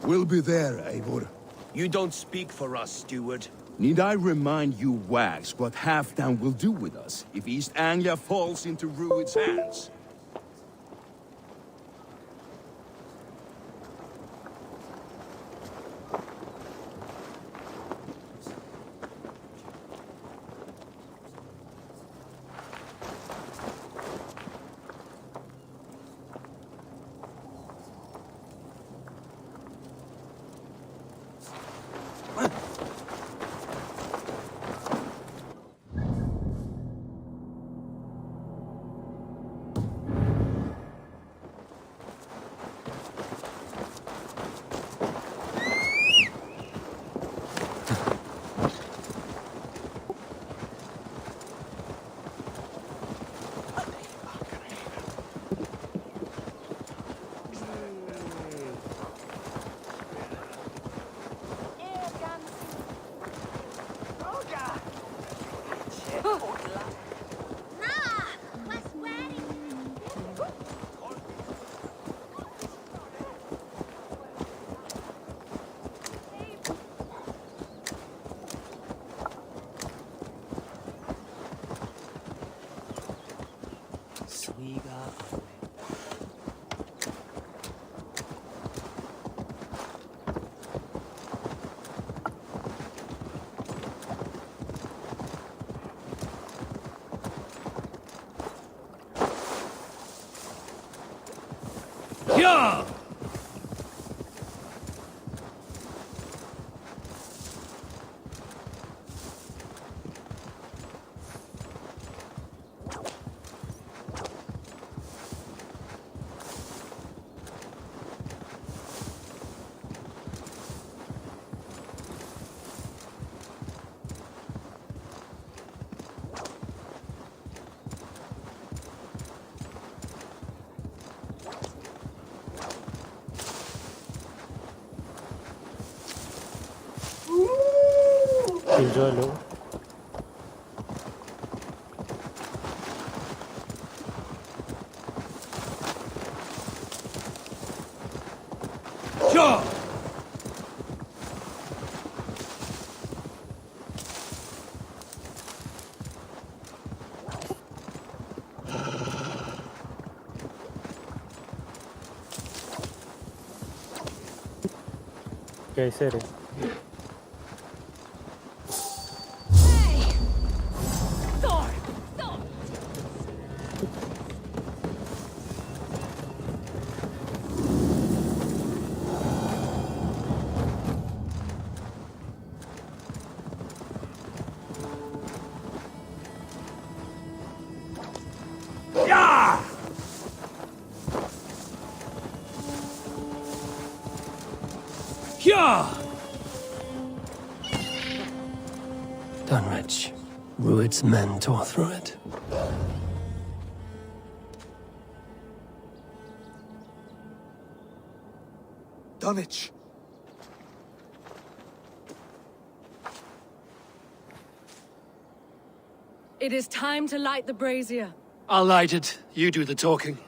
We'll be there, Eivor. You don't speak for us, steward. Need I remind you, Wags, what Halfdan will do with us if East Anglia falls into Rued's hands? Yeah! Enjoy low. Sure! कैसे रे Dunwich. Rued's men tore through it. Dunwich! It is time to light the brazier. I'll light it. You do the talking.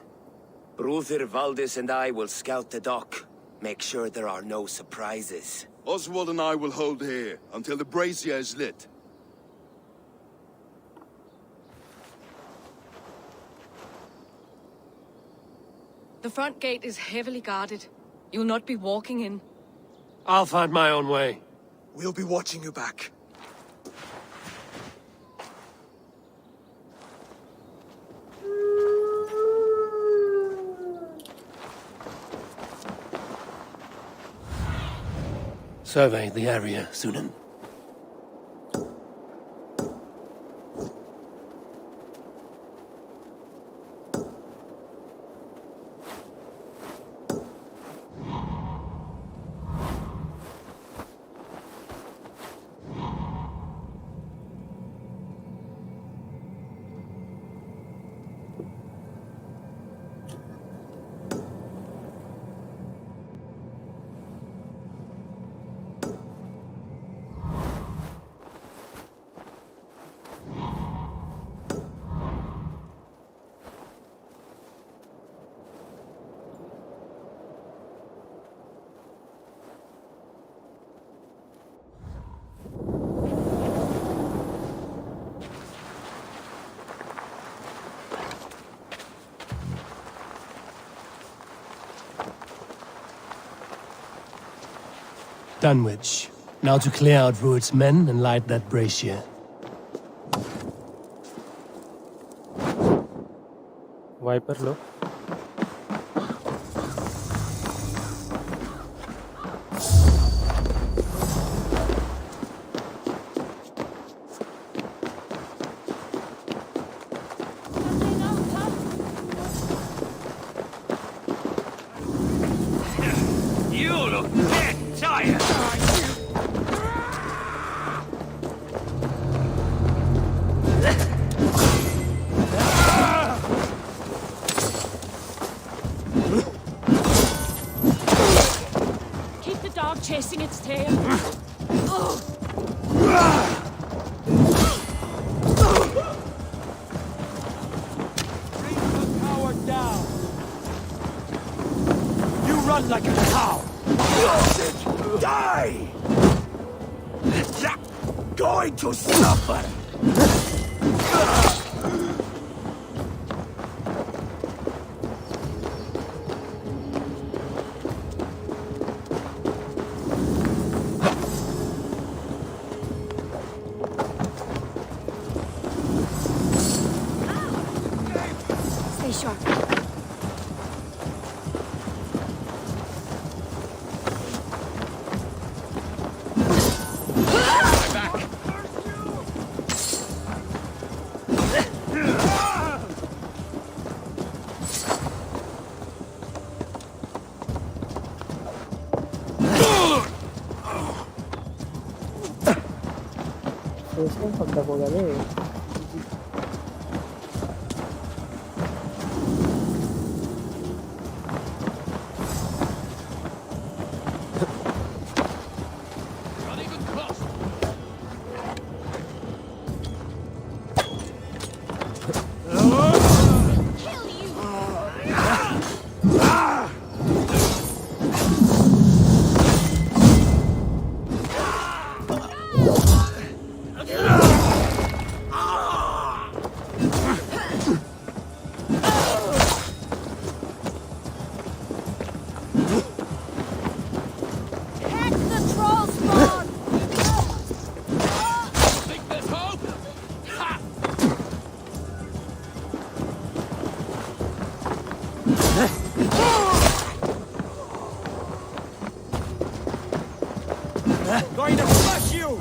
Brother Valdis and I will scout the dock. Make sure there are no surprises. Oswald and I will hold here until the brazier is lit. The front gate is heavily guarded. You'll not be walking in. I'll find my own way. We'll be watching you back. Survey the area, Sunan. Dunwich. Now to clear out Rued's men and light that brazier. Viper low. You look dead tired! Keep the dog chasing its tail. Run like a cow! Die! You're going to suffer! Stay sharp. Going to crush you!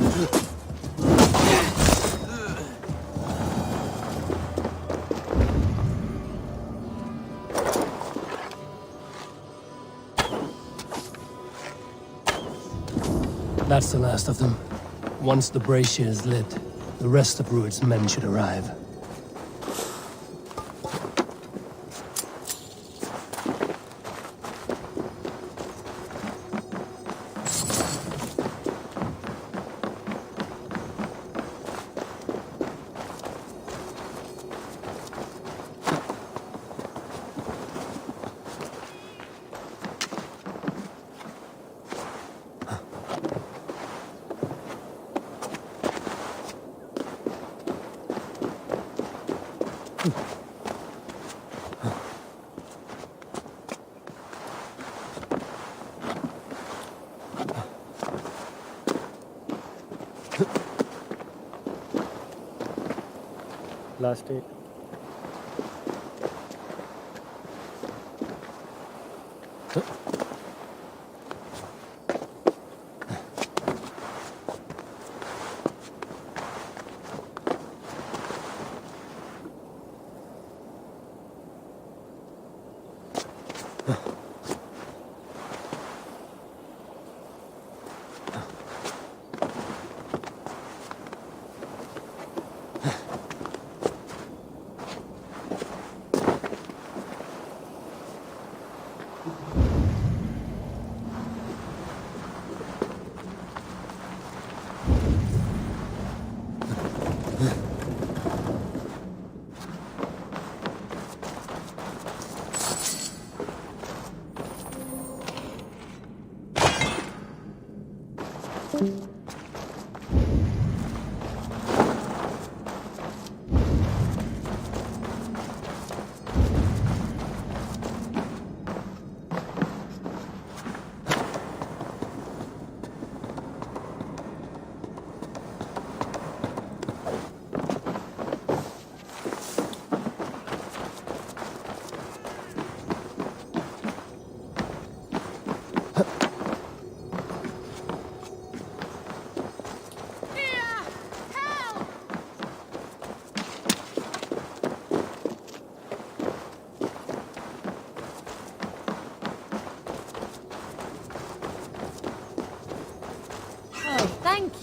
That's the last of them. Once the brazier is lit, the rest of Rued's men should arrive. Last 8.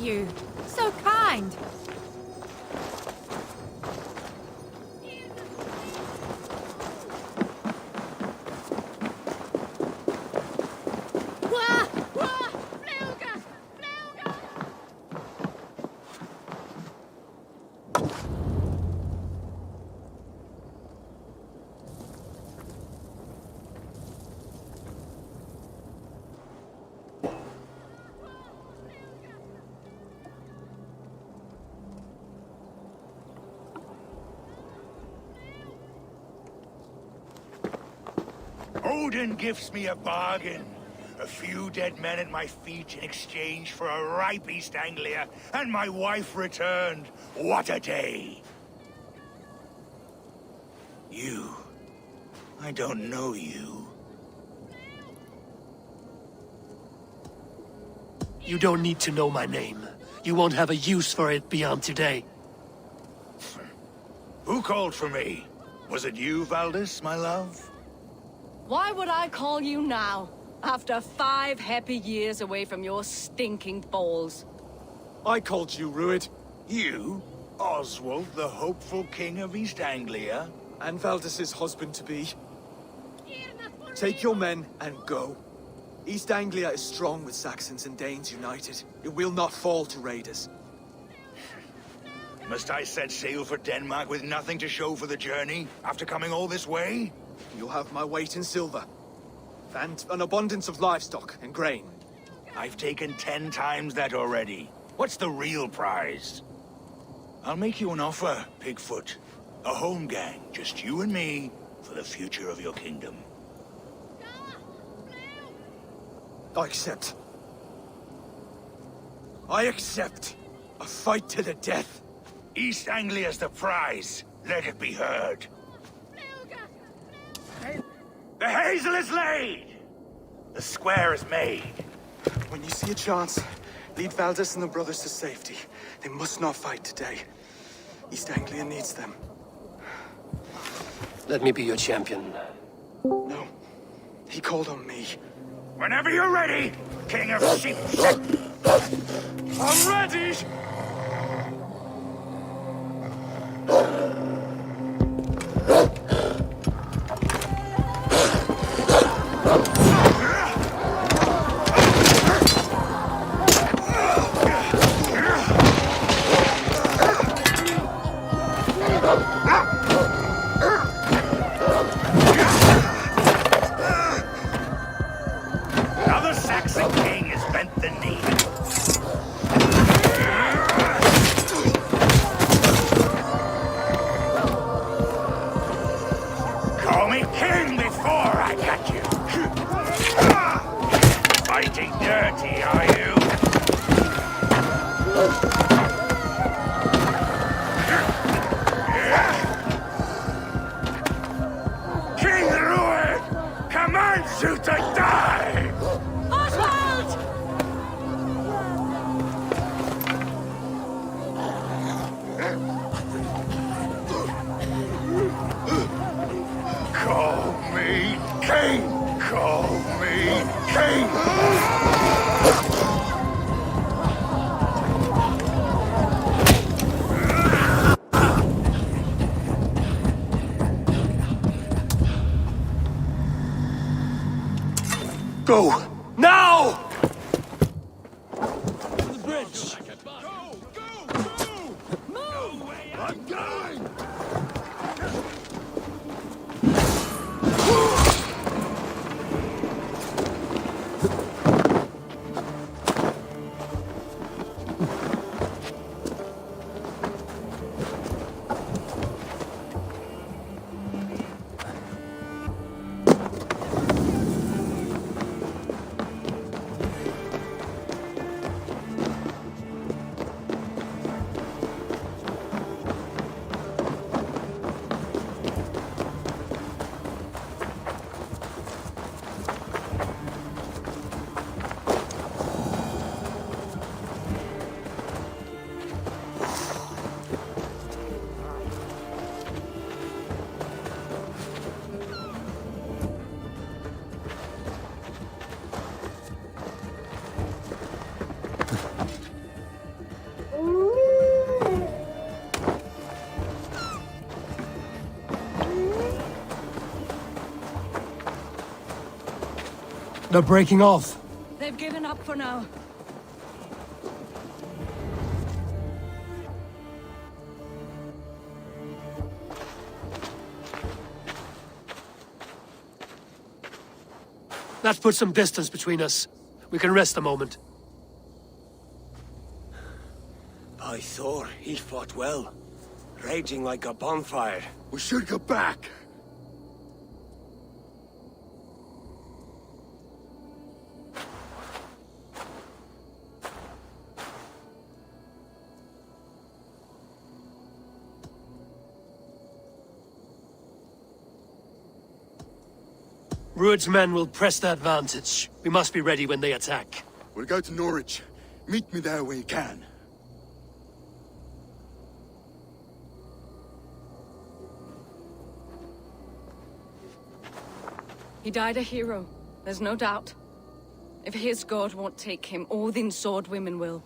you. So kind. Odin gives me a bargain. A few dead men at my feet in exchange for a ripe East Anglia, and my wife returned. What a day! You. I don't know you. You don't need to know my name. You won't have a use for it beyond today. Who called for me? Was it you, Valdis, my love? Why would I call you now, after 5 happy years away from your stinking balls? I called you, Ruid. You? Oswald, the hopeful king of East Anglia? And Valdis's husband-to-be. Take your men and go. East Anglia is strong with Saxons and Danes united. It will not fall to raiders. Must I set sail for Denmark with nothing to show for the journey, after coming all this way? You'll have my weight in silver. And an abundance of livestock and grain. I've taken 10 times that already. What's the real prize? I'll make you an offer, Pigfoot. A home gang, just you and me, for the future of your kingdom. I accept. I accept. A fight to the death. East Anglia's the prize. Let it be heard. The hazel is laid! The square is made. When you see a chance, lead Valdis and the brothers to safety. They must not fight today. East Anglia needs them. Let me be your champion. No. He called on me. Whenever you're ready, King of Sheep. I'm ready! Now the Saxon king has bent the knee. Call me king before I got you. Fighting dirty, are you? King Ruid, commands you to die! Oswald! Call me king! Call me king! Go! Now! I'm going! They're breaking off. They've given up for now. That puts some distance between us. We can rest a moment. By Thor, he fought well. Raging like a bonfire. We should go back. Rued's men will press the advantage. We must be ready when they attack. We'll go to Norwich. Meet me there when you can. He died a hero, there's no doubt. If his god won't take him, Odin's sword women will.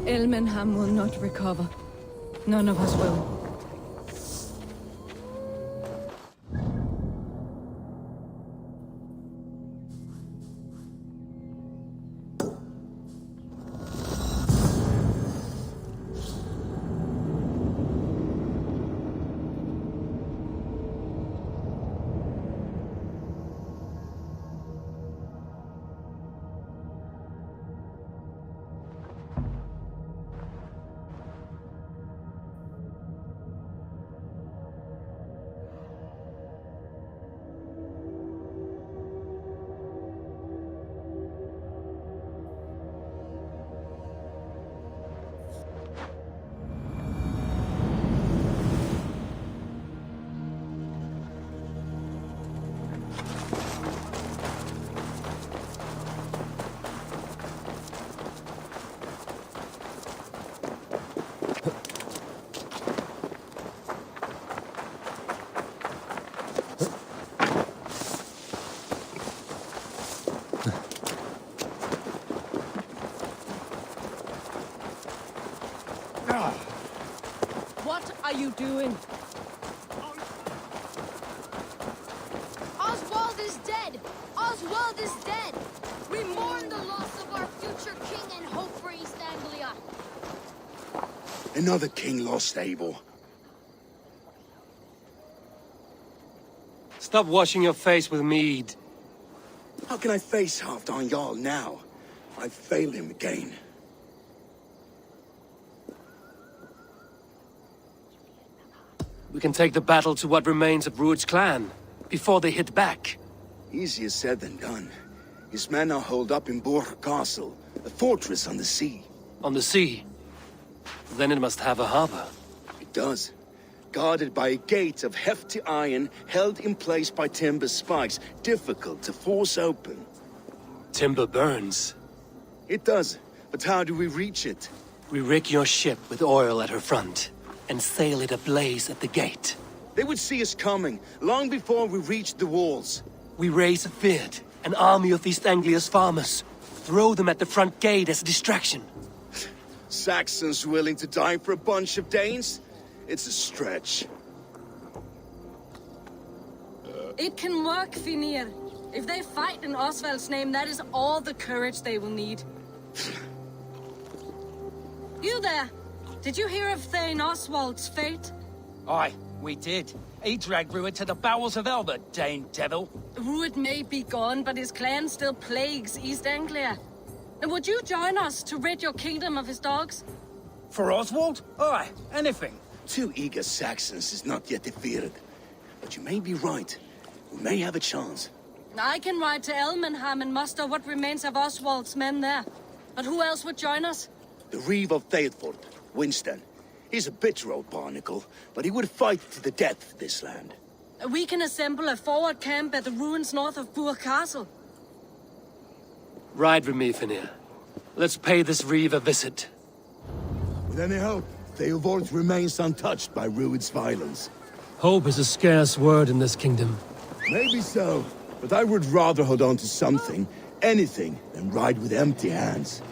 Elmenham will not recover. None of us will. What are you doing? Oswald is dead! Oswald is dead! We mourn the loss of our future king and hope for East Anglia. Another king lost, Abel. Stop washing your face with mead. How can I face Halfdan Jarl now? I failed him again. We can take the battle to what remains of Rued's clan, before they hit back. Easier said than done. His men are holed up in Borg Castle, a fortress on the sea. On the sea. Then it must have a harbor. It does. Guarded by a gate of hefty iron, held in place by timber spikes, difficult to force open. Timber burns. It does, but how do we reach it? We rig your ship with oil at her front, and sail it ablaze at the gate. They would see us coming, long before we reached the walls. We raise a Fyrd, an army of East Anglia's farmers. Throw them at the front gate as a distraction. Saxons willing to die for a bunch of Danes? It's a stretch. It can work, Finir. If they fight in Oswald's name, that is all the courage they will need. You there! Did you hear of Thane Oswald's fate? Aye, we did. He dragged Rued to the bowels of Elba, Dane devil. Rued may be gone, but his clan still plagues East Anglia. And would you join us to rid your kingdom of his dogs? For Oswald? Aye, anything. 2 eager Saxons is not yet defeated. But you may be right. We may have a chance. I can ride to Elmenham and muster what remains of Oswald's men there. But who else would join us? The Reeve of Thetford, Winston. He's a bitter old barnacle, but he would fight to the death for this land. We can assemble a forward camp at the ruins north of Burg Castle. Ride with me, Finir. Let's pay this Reeve a visit. With any hope, Theodort remains untouched by Rued's violence. Hope is a scarce word in this kingdom. Maybe so, But I would rather hold on to something, anything, than ride with empty hands.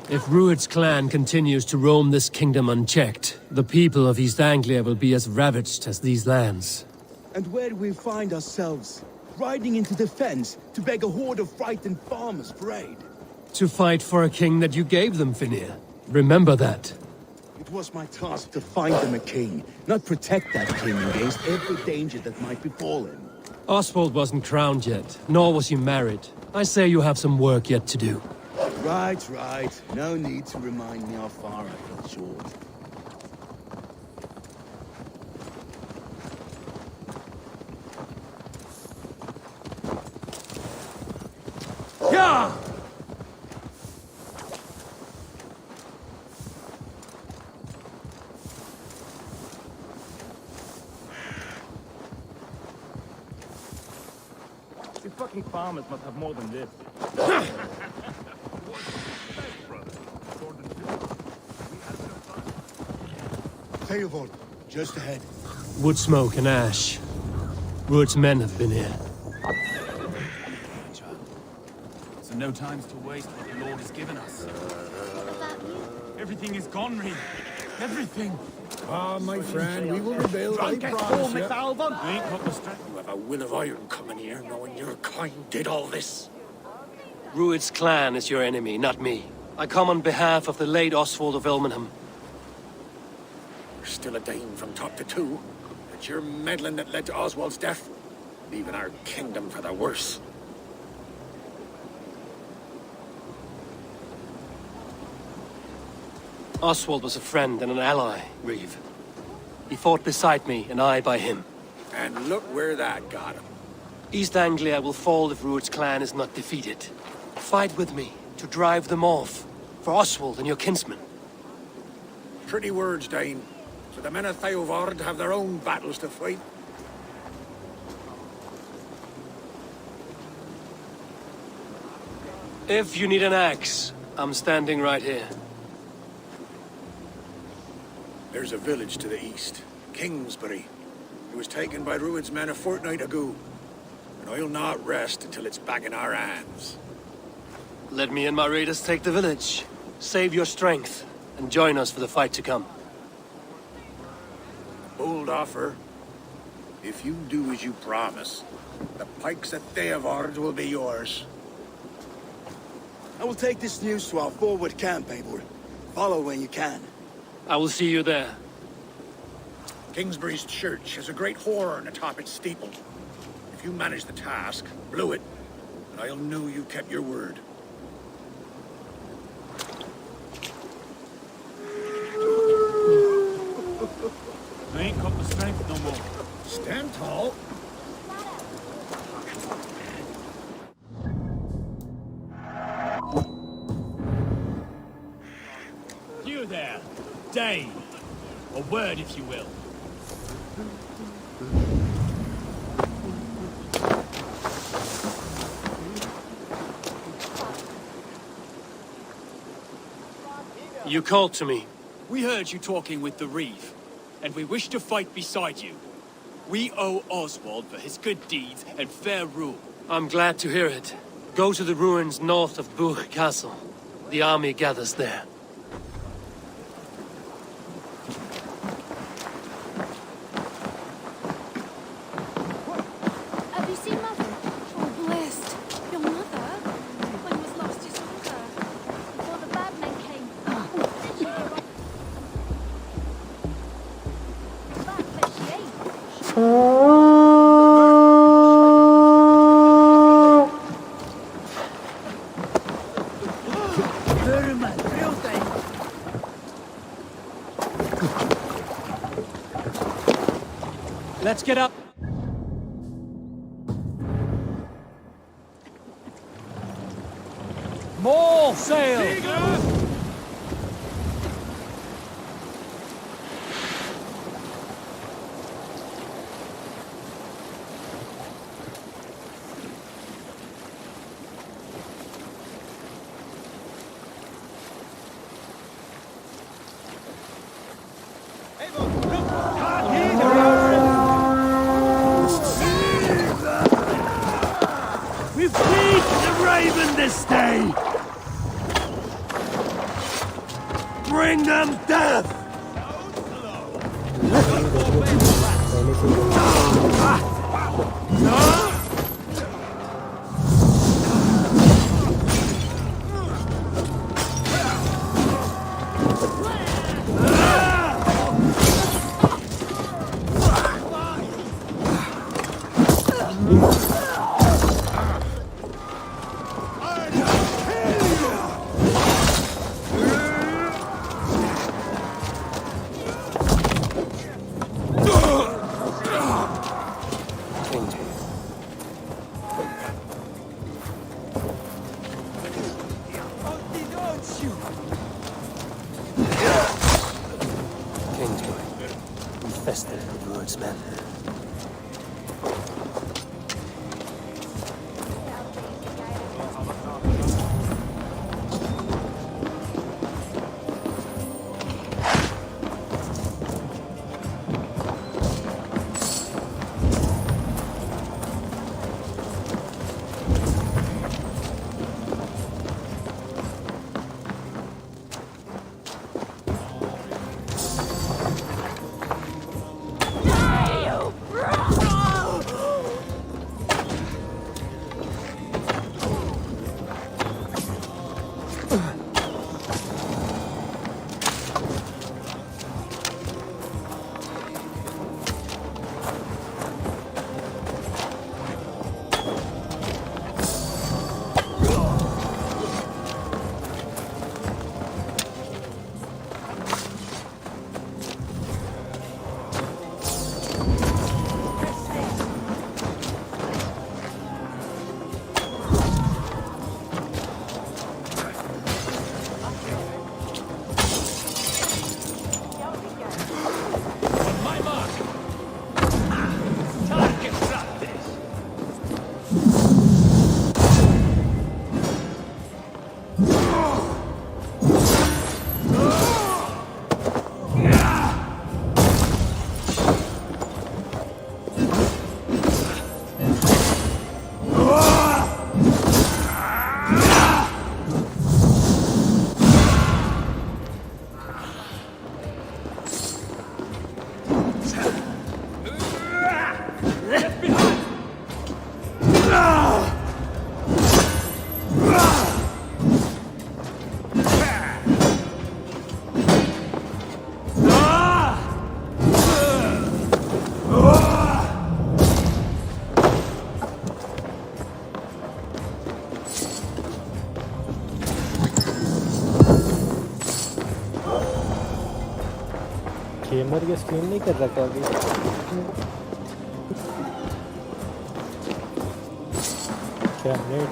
If Rued's clan continues to roam this kingdom unchecked, the people of East Anglia will be as ravaged as these lands. And where do we find ourselves? Riding into the fence to beg a horde of frightened farmers for aid. To fight for a king that you gave them, Finir. Remember that. It was my task to find them a king, not protect that king against every danger that might befall him. Oswald wasn't crowned yet, nor was he married. I say you have some work yet to do. Right, right. No need to remind me how far I fell short. Yeah! These fucking farmers must have more than this. Theobald, just ahead. Wood smoke and ash. Rued's men have been here. So no time's to waste what the Lord has given us. Everything is gone, Reed. Everything. Ah, my friend, we will rebuild, I promise you. I ain't got the strength. You have a will of iron coming here, knowing your kind did all this. Rued's clan is your enemy, not me. I come on behalf of the late Oswald of Ilmenham. You're still a Dane from top to two. It's your meddling that led to Oswald's death, leaving our kingdom for the worse. Oswald was a friend and an ally, Reeve. He fought beside me, and I by him. And look where that got him. East Anglia will fall if Rued's clan is not defeated. Fight with me, to drive them off. For Oswald and your kinsmen. Pretty words, Dane. So the men of Theovard have their own battles to fight. If you need an axe, I'm standing right here. There's a village to the east, Kingsbury. It was taken by Rued's men a fortnight ago. And I'll not rest until it's back in our hands. Let me and my raiders take the village. Save your strength, and join us for the fight to come. Bold offer. If you do as you promise, the pikes at Theovard will be yours. I will take this news to our forward camp, Eivor. Follow when you can. I will see you there. Kingsbury's church has a great horn atop its steeple. If you manage the task, blow it, and I'll know you kept your word. I ain't got the strength no more. Stand tall. You there, Dane. A word, if you will. You called to me. We heard you talking with the Reeve, and we wish to fight beside you. We owe Oswald for his good deeds and fair rule. I'm glad to hear it. Go to the ruins north of Buch Castle. The army gathers there. Have you seen Mother? Oh, blessed. Your mother? When was lost you saw her? Before the bad men came. Bad, but she ain't. Let's get up. More sail! stay! Bring them death! Gamer के stream नहीं कर रखा अभी। क्या net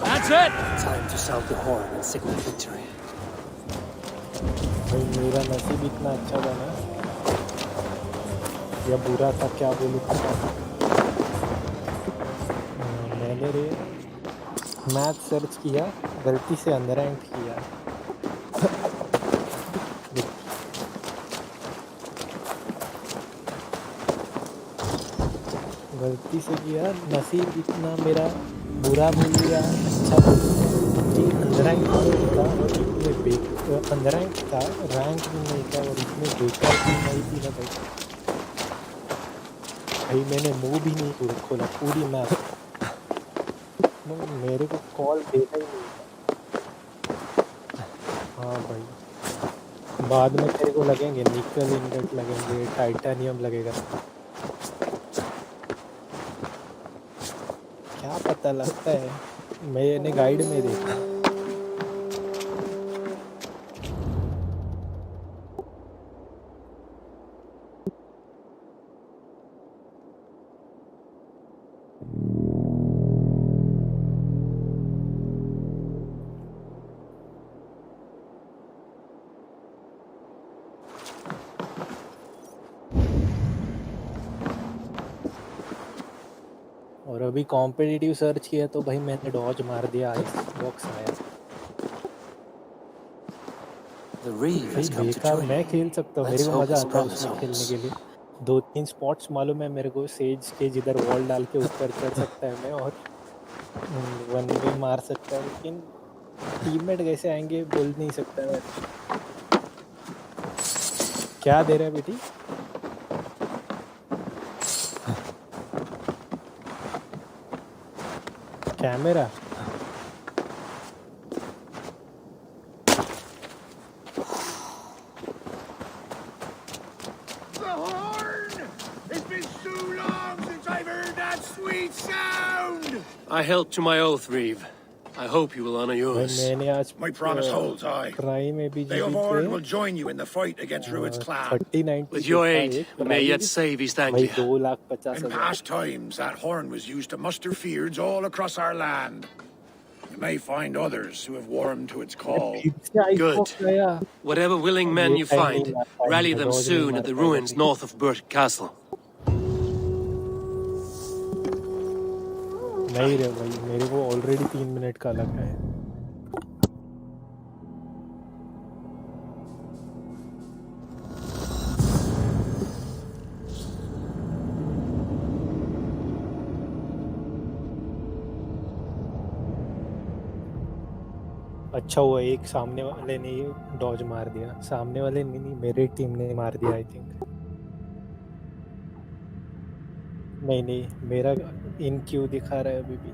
That's it! Time to sound the horn and signal victory. भाई मेरा नसीब इतना अच्छा बना या बुरा था क्या बोलूं। मैंने रे मैथ सर्च किया, गलती से अनरैंक किया। गलती से किया, नसीब इतना मेरा बुरा बोल दिया अच्छा बोल दिया। अनरैंक था और इतने अनरैंक था, रैंक भी नहीं था और इतने बेकार भी नहीं थी ना भाई मैंने मुंह भी नहीं खोला पूरी मैच। मेरे को कॉल देना ही नहीं। हाँ भाई बाद में तेरे को लगेंगे निकल इंगट लगेंगे, टाइटेनियम लगेगा, क्या पता लगता है। मैंने गाइड में देखा। और अभी कॉम्पिटिटिव सर्च किया तो भाई मैंने डॉज मार दिया, आइस बॉक्स आया। भाई बेकार मैं खेल सकता हूँ, मेरे को मजा आता है उसमें खेलने के लिए। 2-3 स्पॉट्स मालूम है मेरे को सेज के जिधर वॉल डाल के ऊपर चढ़ सकता है मैं और वन वे मार सकता है, लेकिन टीममेट कैसे आएंगे बोल नहीं सकता मैं। क्या दे रहा है बेटी? Camera? The horn! It's been so long since I've heard that sweet sound! I held to my oath, Reeve. I hope you will honor भाई yours. मैंने आज My promise holds, I. Prime में भी They of जीत Orin गए will join you in the fight against Rued's clan. 30-90 With your के aid, एक we may yet prize save East भाई Anglia. 2,50,000 In past times, that horn was used to muster feuds all across our land. You may find others who have warmed to its call. Good. Whatever willing men you find, rally them dodge नहीं soon at मार the पाएगा ruins अभी। north of Burt Castle. नहीं रे भाई, मेरे को already 3 minute का लग रहा है। अच्छा हुआ एक सामने वाले ने डॉज मार दिया, सामने वाले ने नहीं, मेरे टीम ने मार दिया आई थिंक। नहीं नहीं, मेरा इन क्यू दिखा रहा है अभी भी।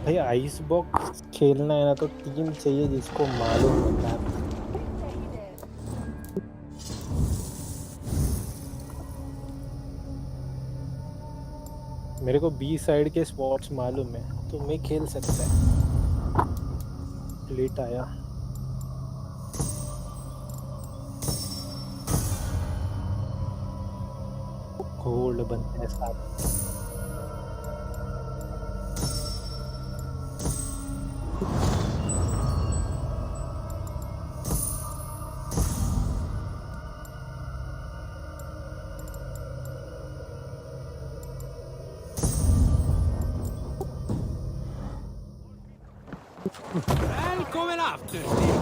भाई आइस बॉक्स खेलना है ना तो टीम चाहिए जिसको मालूम होता है। मेरे को बी साइड के स्पॉट्स मालूम है तो मैं खेल सकता है। लेट आया। गोल्ड बनते हैं साथ। Välkommen after, Steve.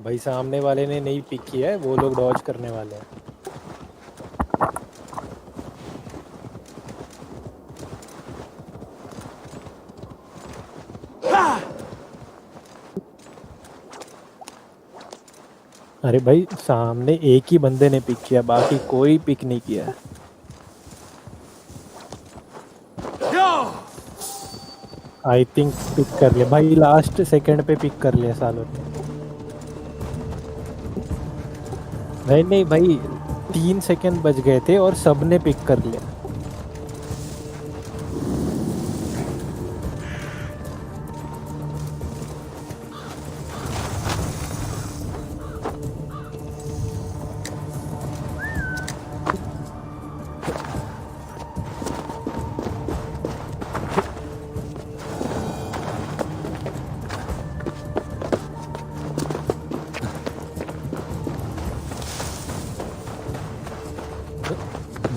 भाई सामने वाले ने नहीं पिक किया है, वो लोग डॉज करने वाले हैं। अरे भाई सामने एक ही बंदे ने पिक किया, बाकी कोई पिक नहीं किया है। आई थिंक पिक कर लिया भाई, लास्ट सेकंड पे पिक कर लिया सालों ने। नहीं नहीं भाई, 3 सेकंड बच गए थे और सबने पिक कर लिया।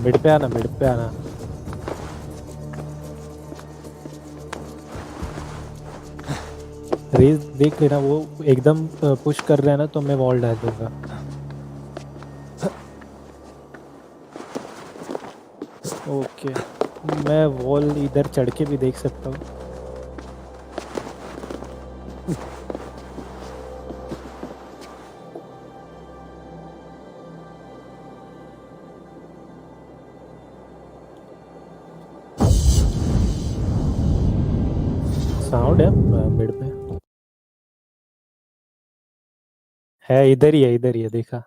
मिड पे आना, मिड पे आना। रेस देख लेना, वो एकदम पुश कर रहा है ना तो मैं वॉल डाल दूंगा। ओके, मैं वॉल इधर चढ़ के भी देख सकता हूँ। साउंड है मिड पे है, इधर ही है देखा।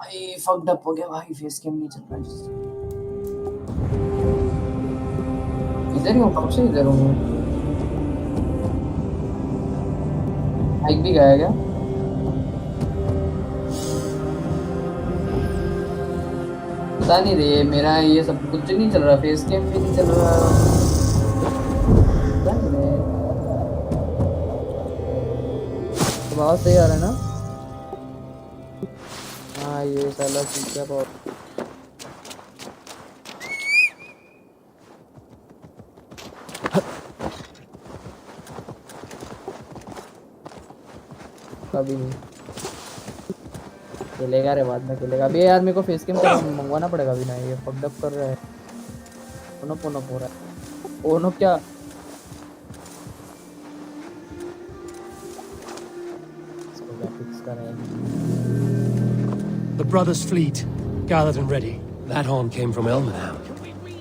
भाई फक्ड अप हो गया भाई, फेस कैम नहीं चल रहा है। इधर ही हूँ, कब से इधर हूँ। माइक भी गया क्या? पता नहीं रे, मेरा ये सब कुछ नहीं चल रहा, फेस कैम भी नहीं चल रहा। पता नहीं रे, तो बहुत सही आ रहा है ना। हाँ ये साला ठीक है बहुत। कभी नहीं खेलेगा रे, बाद में खेलेगा। अभी यार मेरे को फेस कैम मंगवाना पड़ेगा अभी ना, ये फक्ड अप कर रहा है। पोनो पोनो हो रहा है। पोनो क्या? इसको क्या फिक्स कर रहा है? The brothers' fleet, gathered and ready. That horn came from Elmenham.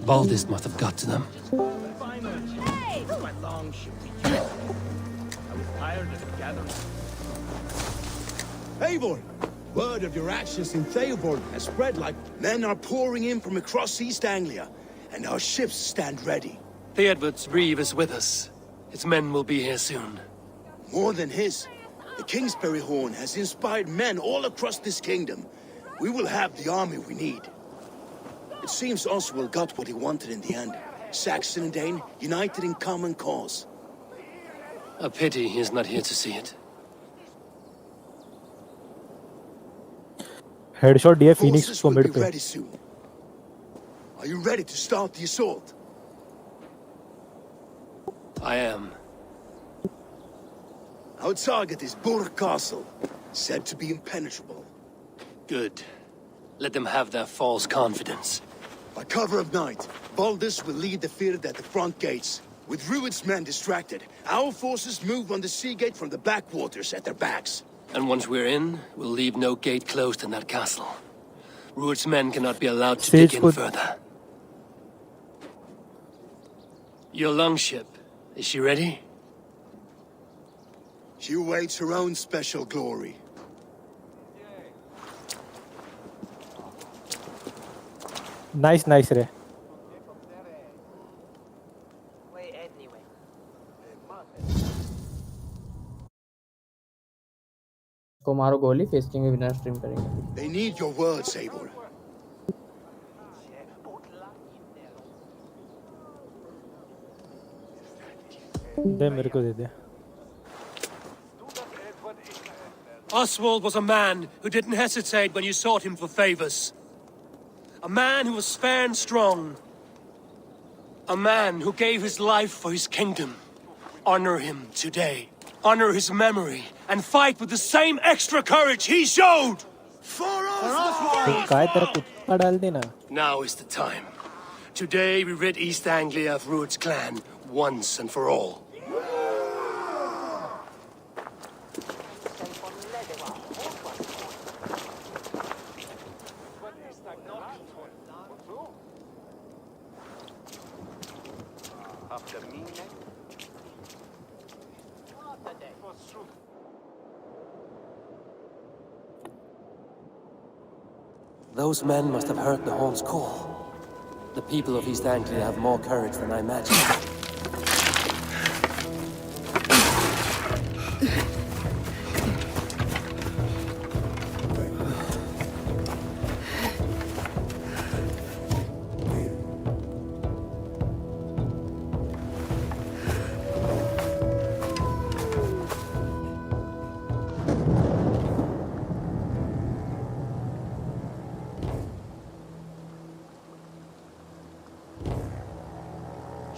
Baldist must have got to them. My long ship. I was tired of the gathering. Eivor! Word of your actions in Theoborn has spread like... Men are pouring in from across East Anglia, and our ships stand ready. Theodward's reeve is with us. His men will be here soon. More than his. The Kingsbury horn has inspired men all across this kingdom. We will have the army we need. It seems Oswald got what he wanted in the end. Saxon and Dane united in common cause. A pity he is not here to see it. Headshot दिया Phoenix Forces को will mid be पे। ready soon. Are you ready to start the assault? I am. Our target is Burg Castle, said to be impenetrable. Good. Let them have their false confidence. By cover of night, Baldus will lead the field at the front gates. With Rued's men distracted, our forces move on the sea gate from the backwaters at their backs. And once we're in, we'll leave no gate closed in that castle. Rued's men cannot be allowed to dig in further. Your longship, is she ready? She awaits her own special glory. Nice nice रे। को मारो गोली, face cam के बिना stream करेंगे। They need your words, Eivor. दे मेरे को दे दे। Oswald was a man who didn't hesitate when you sought him for favors. A man who was fair and strong. A man who gave his life for his kingdom. Honor him today. Honor his memory. And fight with the same extra courage he showed! For Oswald! काय तेरा कुत्ता डाल देना। Now is the time. Today we rid East Anglia of Rued's clan once and for all. Those men must have heard the horn's call. The people of East Anglia have more courage than I imagined.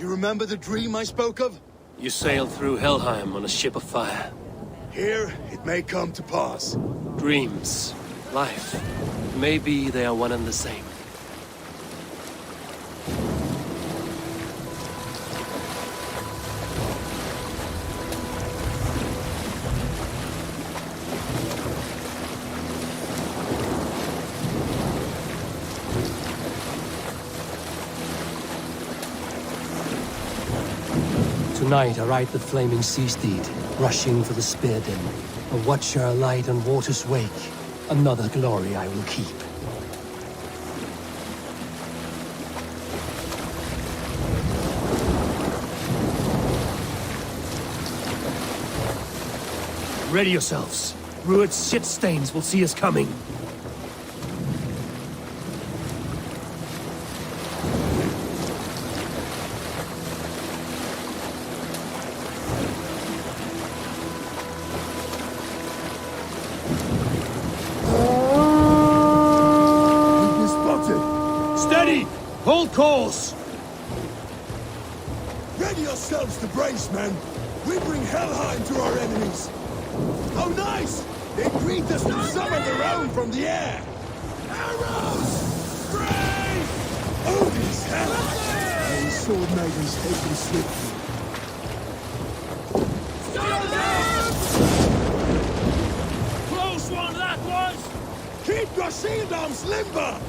You remember the dream I spoke of? You sailed through Helheim on a ship of fire. Here, it may come to pass. Dreams, life, maybe they are one and the same. Tonight I ride the flaming sea steed, rushing for the spear den, a watcher alight on water's wake, Another glory I will keep. Ready yourselves. Rued's shit stains will see us coming. Steady! Hold course! Ready yourselves to brace, men! We bring Helheim to our enemies! Oh, nice! They greet us with some of their own from the air! Arrows! Brace! Odin's hell! Those sword maidens take them swiftly. Close one, that was! Keep your shield arms limber!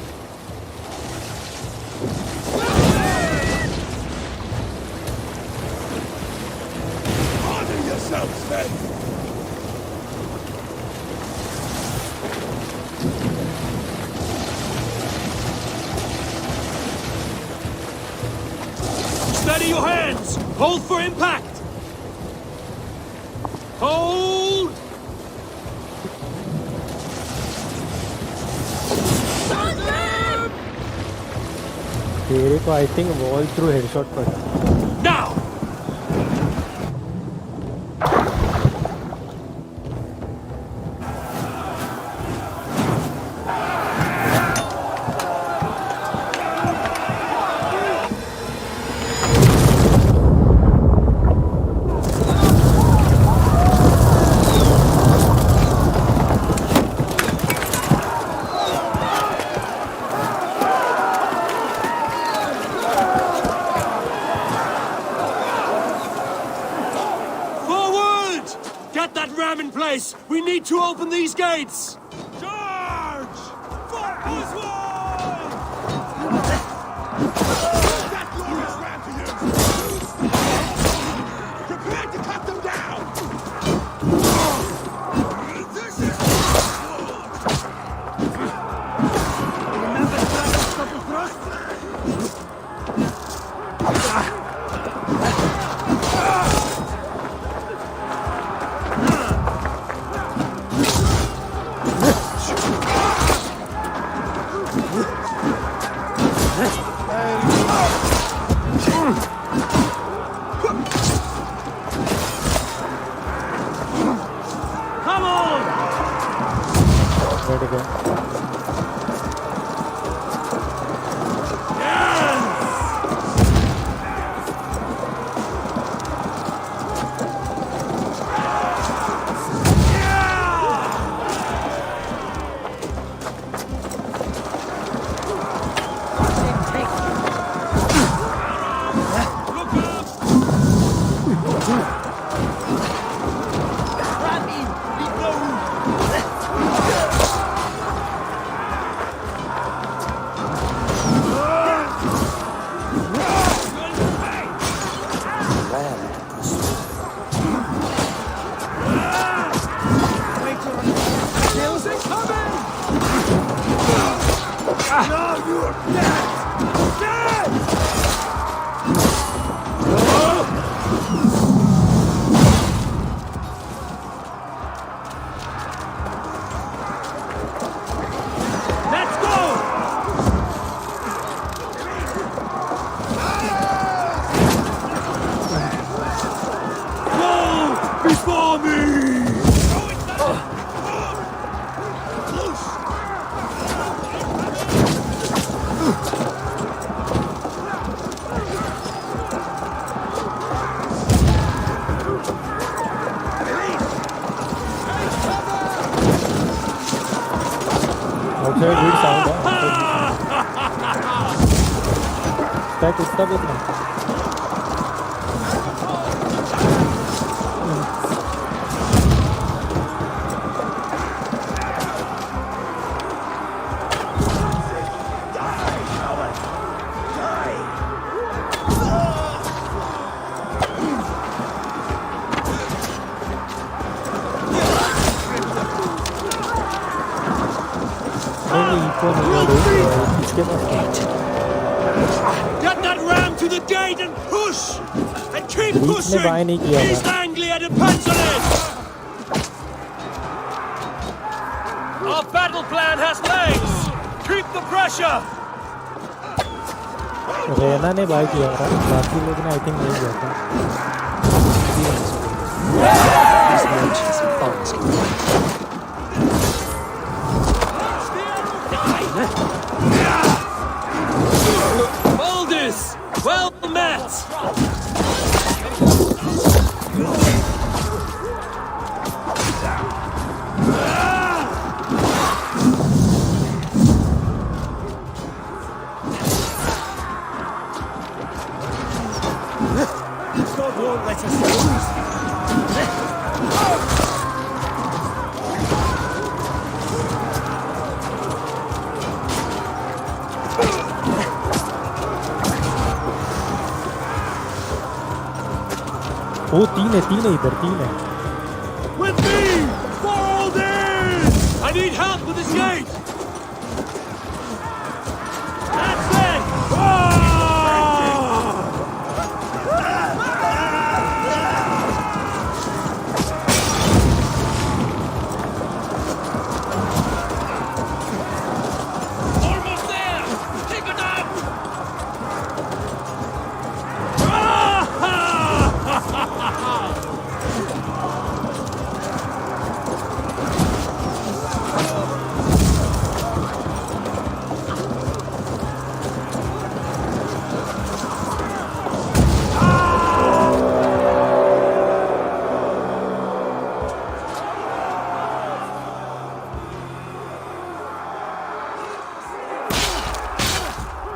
Harden yourselves, men! Steady your hands! Hold for impact! Hold! तेरे को I think wall through headshot पड़ा. Now! We need to open these gates! Charge! For Oswald! That glorious ram to you! Prepare to cut them down! This is remember the couple thrust? Stop it now. को नहीं इसके पास Get that ram to the gate and push! And keep ने pushing! Bye नहीं किया East Anglia depends on it! Our battle plan has legs! Keep the pressure! Raina ने bye किया था, बाकी लोग ने आई थिंक नहीं किया था। These merchants and farmers can fight. Aldous! Well met! God won't let us lose. वो तीन है इधर तीन है। With me! For Aldous! I need help with this gate! That's it! Almost there! Take it up!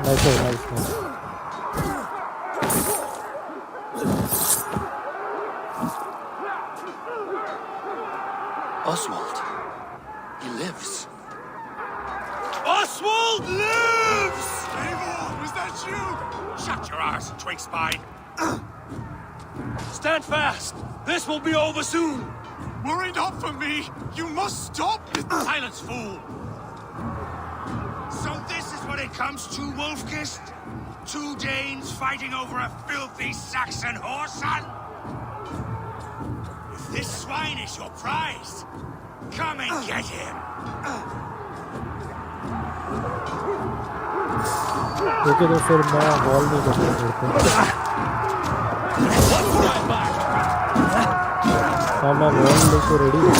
Nice. Oswald. He lives. Oswald lives! Eivor, was that you? Shut your ass, twig spine. Stand fast! This will be over soon! Worry not for me. You must stop. Silence, fool! So this is what it comes to, Wolfkist? 2 Danes fighting over a filthy Saxon whoreson? If this swine is your prize, come and get him. Okay तो फिर मैं wall नहीं करता हाँ मैं wall लेके ready हूँ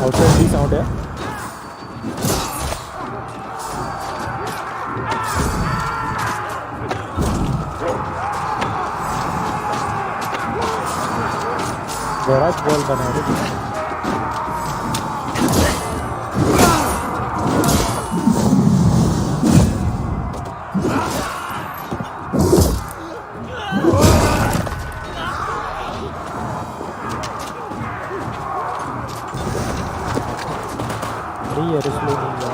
outside भी साउंड है गैराज बॉल बना रहे नहीं यार इसलिए नहीं गया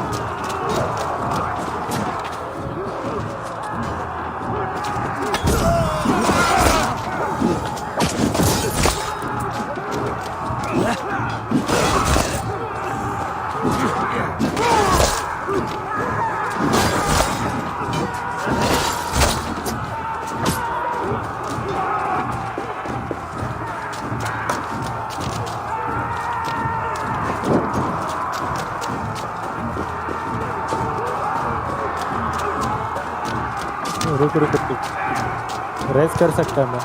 रुक रेस कर सकता मैं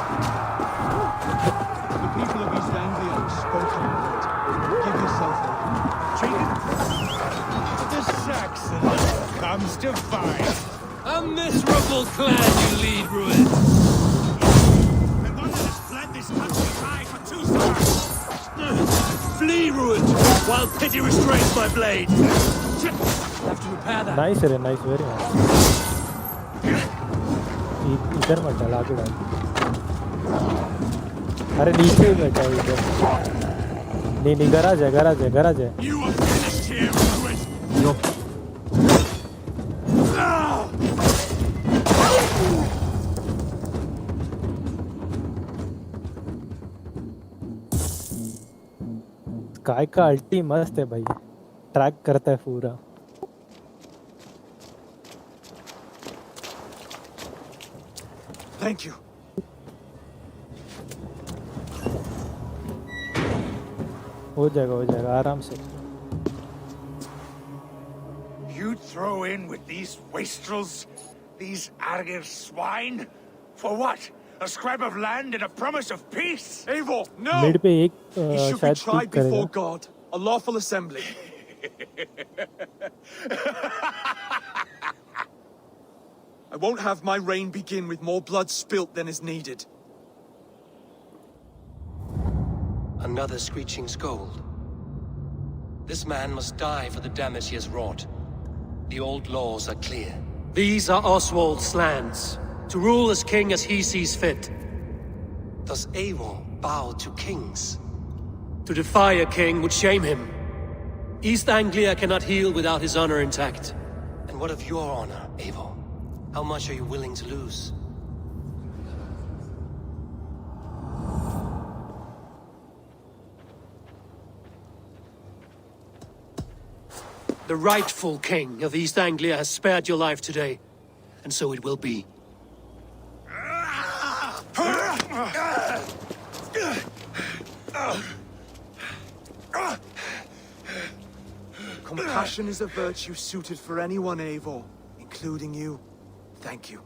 The people of East Anglia have spoken. Give yourself over. The Saxons comes to fight. A miserable clan you lead, Ruin! And one that has fled this country high for 2 stars. Flee, Ruin, while pity restrains my blade! Have to repair that. Nice है nice very nice इधर मत डाल आगे डाल अरे नीचे ही बैठा है इधर नहीं गराज है You are finished here, Ruin. Sky का अल्टी मस्त है भाई, ट्रैक करता है पूरा। Thank you. हो जाएगा आराम से। You throw in with these wastrels, these arrogant swine? For what? A scrap of land and a promise of peace? Eivor, no! Mid पे एक He should be शायद tried पीक करेगा। before God, a lawful assembly. I won't have my reign begin with more blood spilt than is needed. Another screeching scold. This man must die for the damage he has wrought. The old laws are clear. These are Oswald's lands, to rule as king as he sees fit. Does Eivor bow to kings? To defy a king would shame him. East Anglia cannot heal without his honor intact. And what of your honor, Eivor? How much are you willing to lose? The rightful king of East Anglia has spared your life today, and so it will be. Compassion is a virtue suited for anyone, Eivor, including you. Thank you.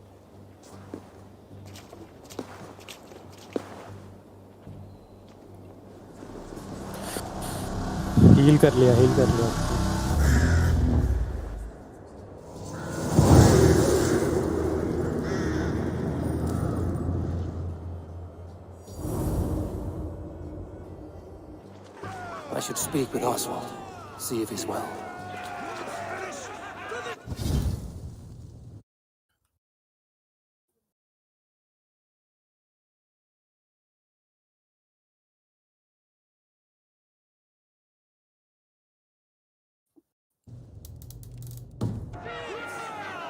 Heal कर लिया। I should speak with Oswald, see if he's well.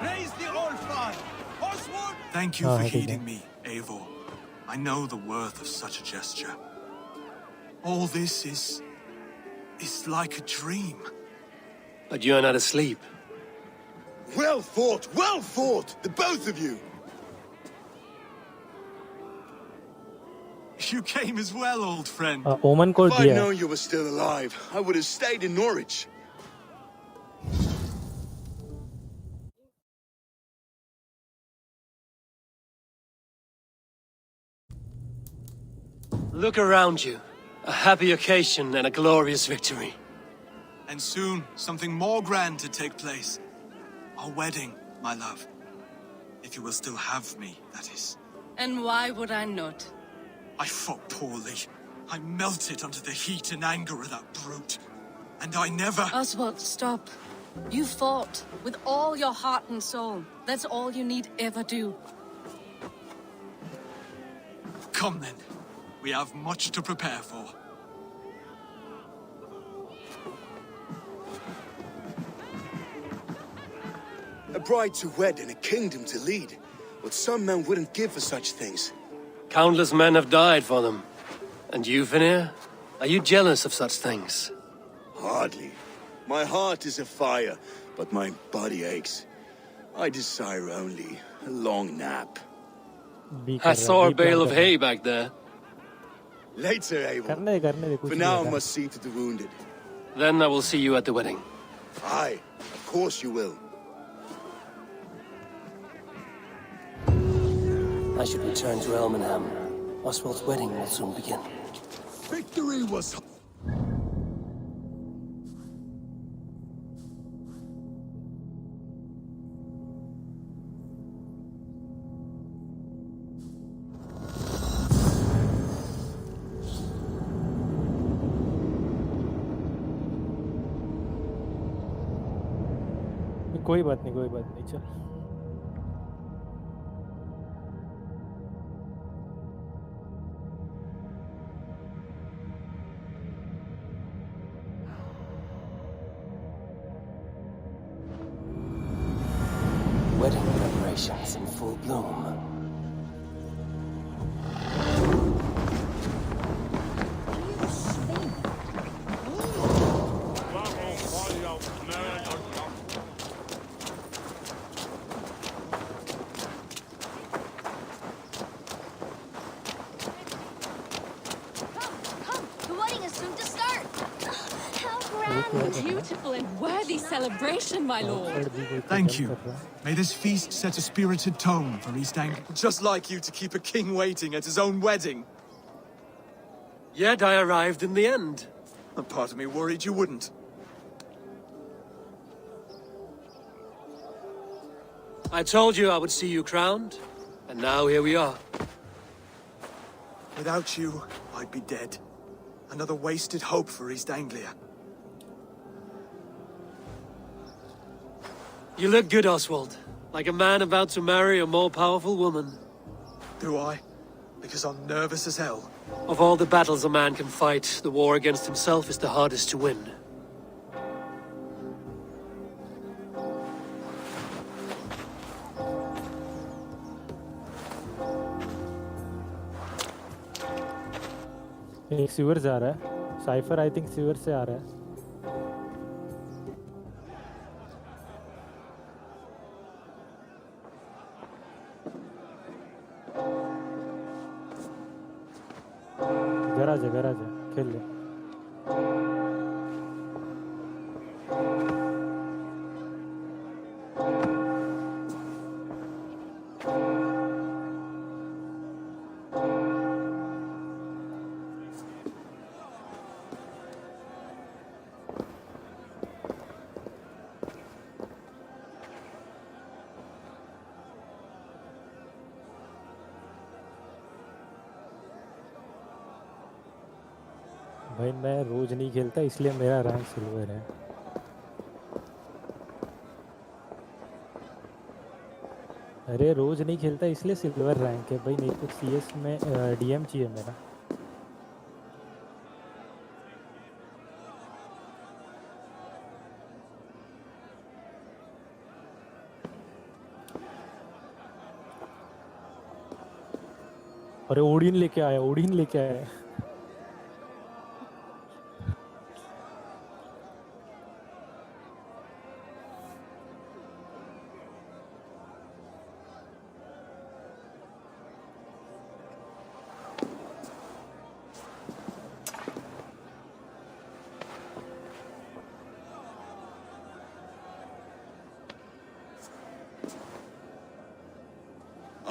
Raise the orphan! Oswald! Thank you for heeding me, Eivor. I know the worth of such a gesture. All this is like a dream. But you're not asleep. Well fought, the both of you! You came as well, old friend. ओमन को If I'd दिया। known you were still alive, I would have stayed in Norwich. Look around you. A happy occasion and a glorious victory. And soon, something more grand to take place. Our wedding, my love. If you will still have me, that is. And why would I not? I fought poorly. I melted under the heat and anger of that brute. And I never... Oswald, stop. You fought with all your heart and soul. That's all you need ever do. Come then. We have much to prepare for. A bride to wed and a kingdom to lead. What some men wouldn't give for such things. Countless men have died for them. And you, Vanir? Are you jealous of such things? Hardly. My heart is afire, but my body aches. I desire only a long nap. I saw a bale of hay back there. Later, Eivor. For now, I must see to the wounded. Then I will see you at the wedding. Aye, of course you will. I should return to Elmenham. Oswald's wedding will soon begin. Victory was... कोई बात नहीं चल। Wedding preparations in full bloom. costume to start. How grand. Beautiful and worthy celebration, my lord. Thank you. May this feast set a spirited tone for East Anglia. Just like you to keep a king waiting at his own wedding. Yet I arrived in the end. A part of me worried you wouldn't. I told you I would see you crowned, and now here we are. Without you, I'd be dead. Another wasted hope for East Anglia. You look good, Oswald. Like a man about to marry a more powerful woman. Do I? Because I'm nervous as hell. Of all the battles a man can fight, the war against himself is the hardest to win. एक sewer से आ रहा है cipher I think sewer से आ रहा है घर आ जा खेल ले भाई मैं रोज नहीं खेलता इसलिए मेरा रैंक सिल्वर है अरे रोज नहीं खेलता इसलिए सिल्वर रैंक है भाई नहीं तो सीएस में डीएम चाहिए मेरा अरे ओडिन लेके आया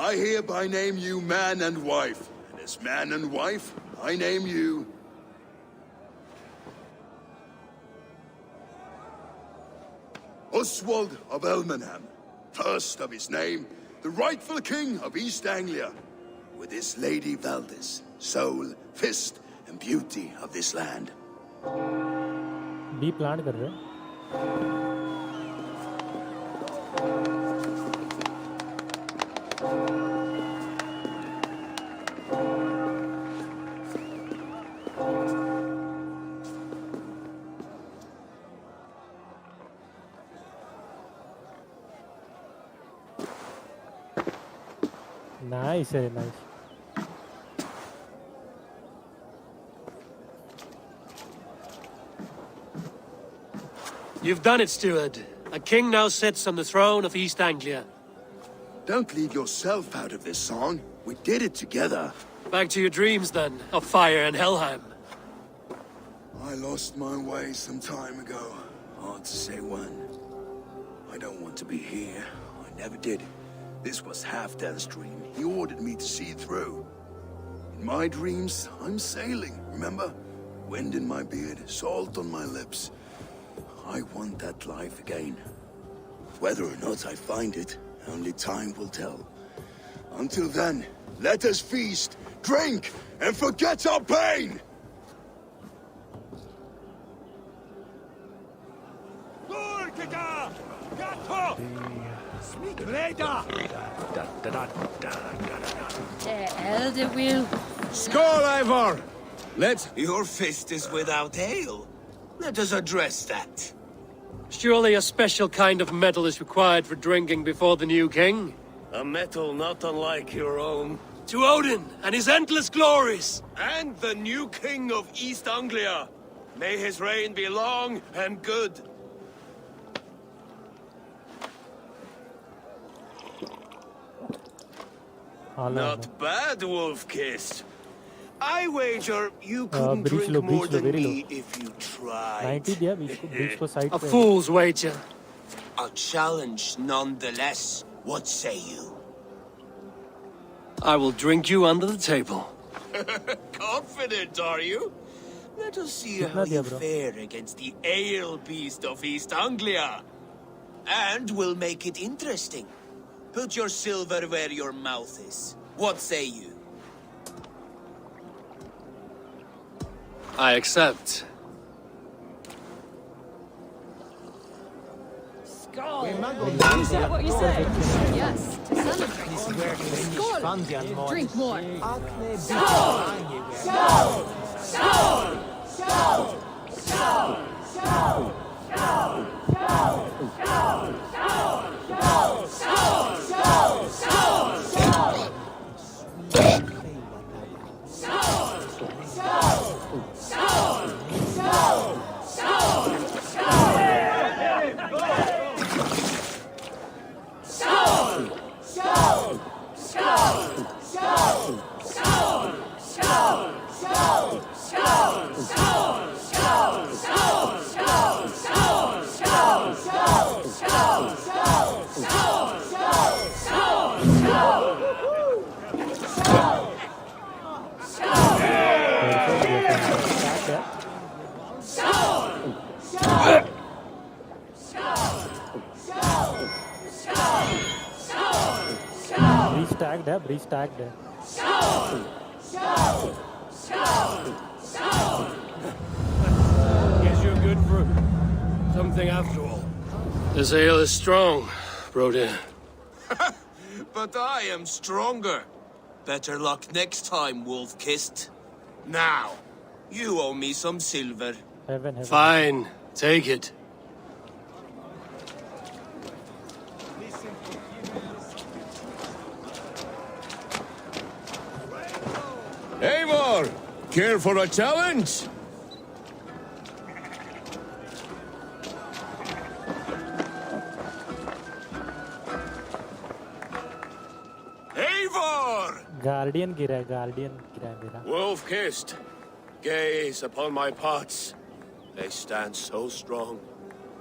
I hereby name you man and wife, and as man and wife, I name you... Oswald of Elmenham, first of his name, the rightful king of East Anglia, with his lady Valdis, soul, fist, and beauty of this land. बी plant कर रहे हैं Nice. You've done it, steward. A king now sits on the throne of East Anglia. Don't leave yourself out of this song. We did it together. Back to your dreams, then, of fire and Helheim. I lost my way some time ago. Hard to say when. I don't want to be here. I never did. This was Halfdan's dream. He ordered me to see through. In my dreams, I'm sailing, remember? Wind in my beard, salt on my lips. I want that life again. Whether or not I find it, only time will tell. Until then, let us feast, drink, and forget our pain! Elder will. Skål, Ivor! Your fist is without ale. Let us address that. Surely a special kind of metal is required for drinking before the new king? A metal not unlike your own. To Odin and his endless glories! And the new king of East Anglia. May his reign be long and good. Not bad, Wolf-Kissed. I wager you couldn't breach drink low, more breach low, than very me if you tried. 90 दिया breach को side A पे fool's wager. A challenge nonetheless. What say you? I will drink you under the table. Confident, are you? Let us see Kitna how you diya, bro? fare against the ale beast of East Anglia. And we'll make it interesting. Put your silver where your mouth is. What say you? I accept. Skål! Is that what you say? Yes, to celebrate. Skål! Drink more. Skål! Skål! Skål! Skål! Skål! Skål! breach tagged है Guess you're good for something after all. This ale is strong, Broden. But I am stronger. Better luck next time, Wolf-Kissed. Now, you owe me some silver. Heaven. Fine, take it. Eivor! Care for a challenge? Eivor! Guardian गिरा है मेरा Wolf-Kissed, gaze upon my pots. They stand so strong.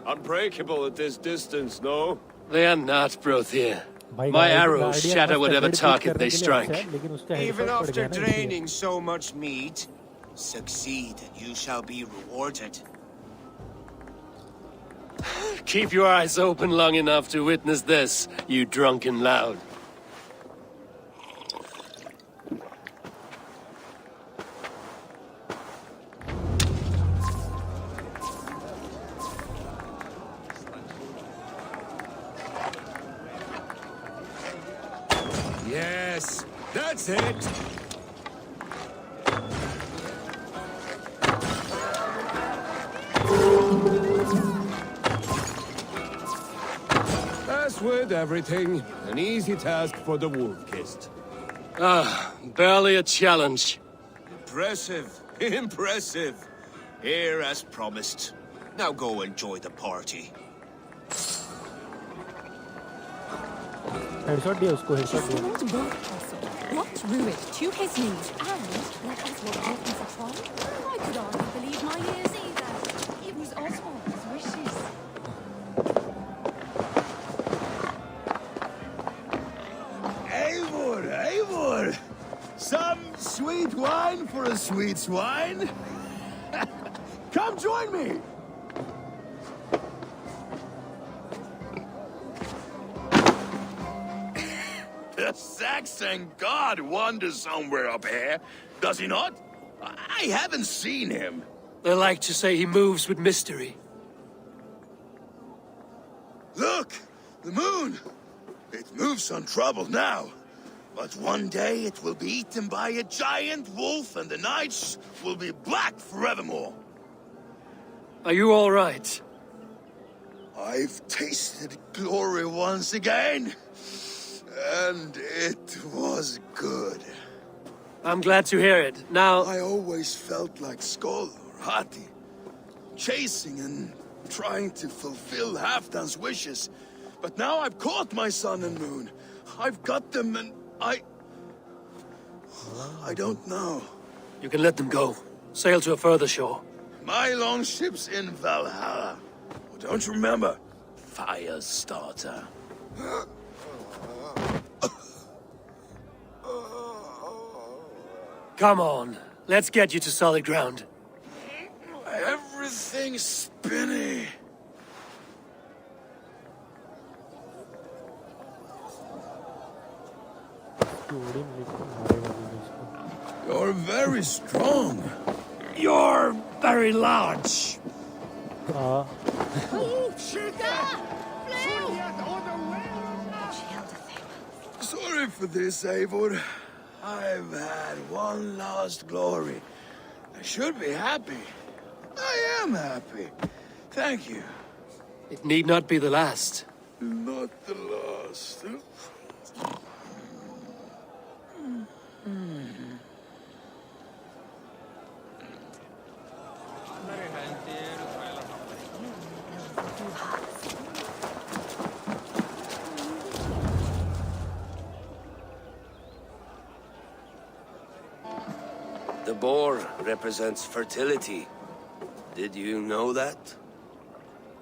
Unbreakable at this distance, no? They are not, Brothir. My arrows shatter whatever target they strike. Even after draining so much meat, succeed and you shall be rewarded. Keep your eyes open long enough to witness this, you drunken loud. Yes, that's it. As with everything, an easy task for the Wolf-Kissed. Barely a challenge. Impressive, impressive. Here as promised. Now go enjoy the party. Headshot दिया उसको headshot दिया Locked Ruid to his knees and let Oswald walk him for trial. I could hardly believe my ears either. It was Oswald's wishes. Eivor! Some sweet wine for a sweet swine? Come join me! The Saxon god wanders somewhere up here, does he not? I haven't seen him. They like to say he moves with mystery. Look! The moon! It moves untroubled now. But one day it will be eaten by a giant wolf and the nights will be black forevermore. Are you all right? I've tasted glory once again. And it was good. I'm glad to hear it. Now... I always felt like Skoll or Hati. Chasing and trying to fulfill Halfdan's wishes. But now I've caught my sun and moon. I've got them and I don't know. You can let them go. Sail to a further shore. My longship's in Valhalla. Oh, don't you remember? Fire starter. Come on. Let's get you to solid ground. Everything's spinny. You're very strong. You're very large. Sorry for this, Eivor. I've had one last glory. I should be happy. I am happy. Thank you. It need not be the last. Not the last. The boar represents fertility. Did you know that?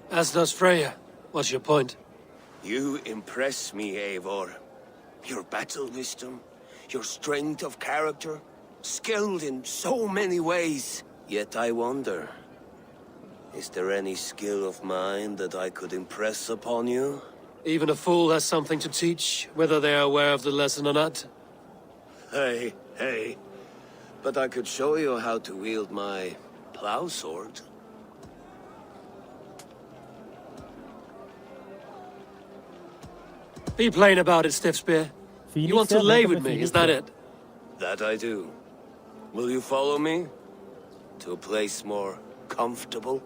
As does Freya. What's your point? You impress me, Eivor. Your battle wisdom, your strength of character, skilled in so many ways. Yet I wonder, is there any skill of mine that I could impress upon you? Even a fool has something to teach, whether they are aware of the lesson or not. Hey. But I could show you how to wield my plow sword. Be plain about it, Stiff Spear. You want to lay with me, is that it? That I do. Will you follow me? To a place more comfortable?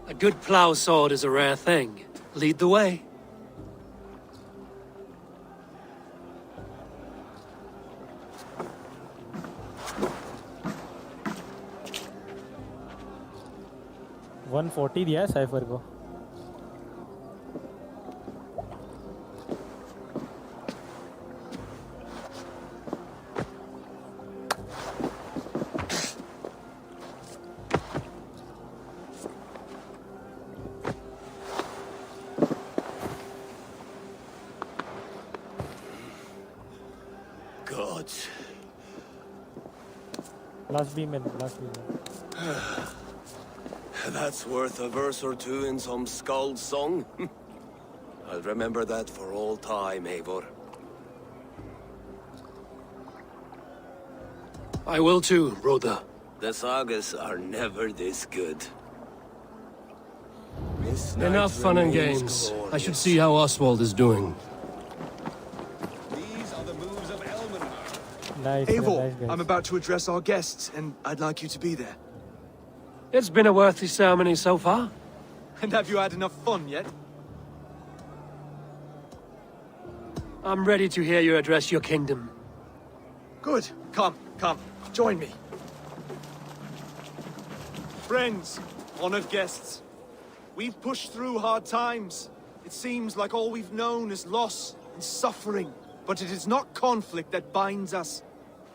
A good plow sword is a rare thing. Lead the way. $140 दिया है cipher को. God. Last beam. That's worth a verse or two in some skald's song. I'll remember that for all time, Eivor. I will too, brother. The sagas are never this good. Enough fun and games. I should see how Oswald is doing. Nice. Eivor, I'm about to address our guests, and I'd like you to be there. It's been a worthy ceremony so far. And have you had enough fun yet? I'm ready to hear you address your kingdom. Good. Come. Join me. Friends, honored guests. We've pushed through hard times. It seems like all we've known is loss and suffering. But it is not conflict that binds us.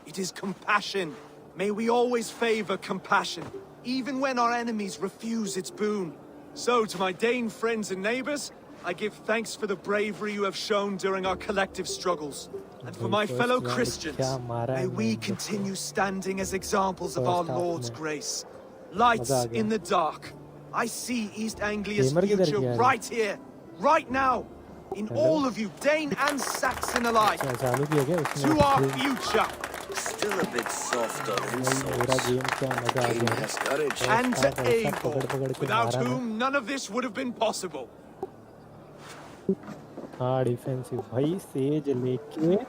It is compassion. May we always favor compassion, even when our enemies refuse its boon. So, to my Dane friends and neighbors, I give thanks for the bravery you have shown during our collective struggles. And for my fellow Christians, may we continue standing as examples of our Lord's grace. Lights in the dark. I see East Anglia's future right here, right now. In all of you, Dane and Saxon alike. To our future. Still a bit soft on insults. King has courage. And to Eivor, without whom none of this would have been possible. Defensive. भाई says लेके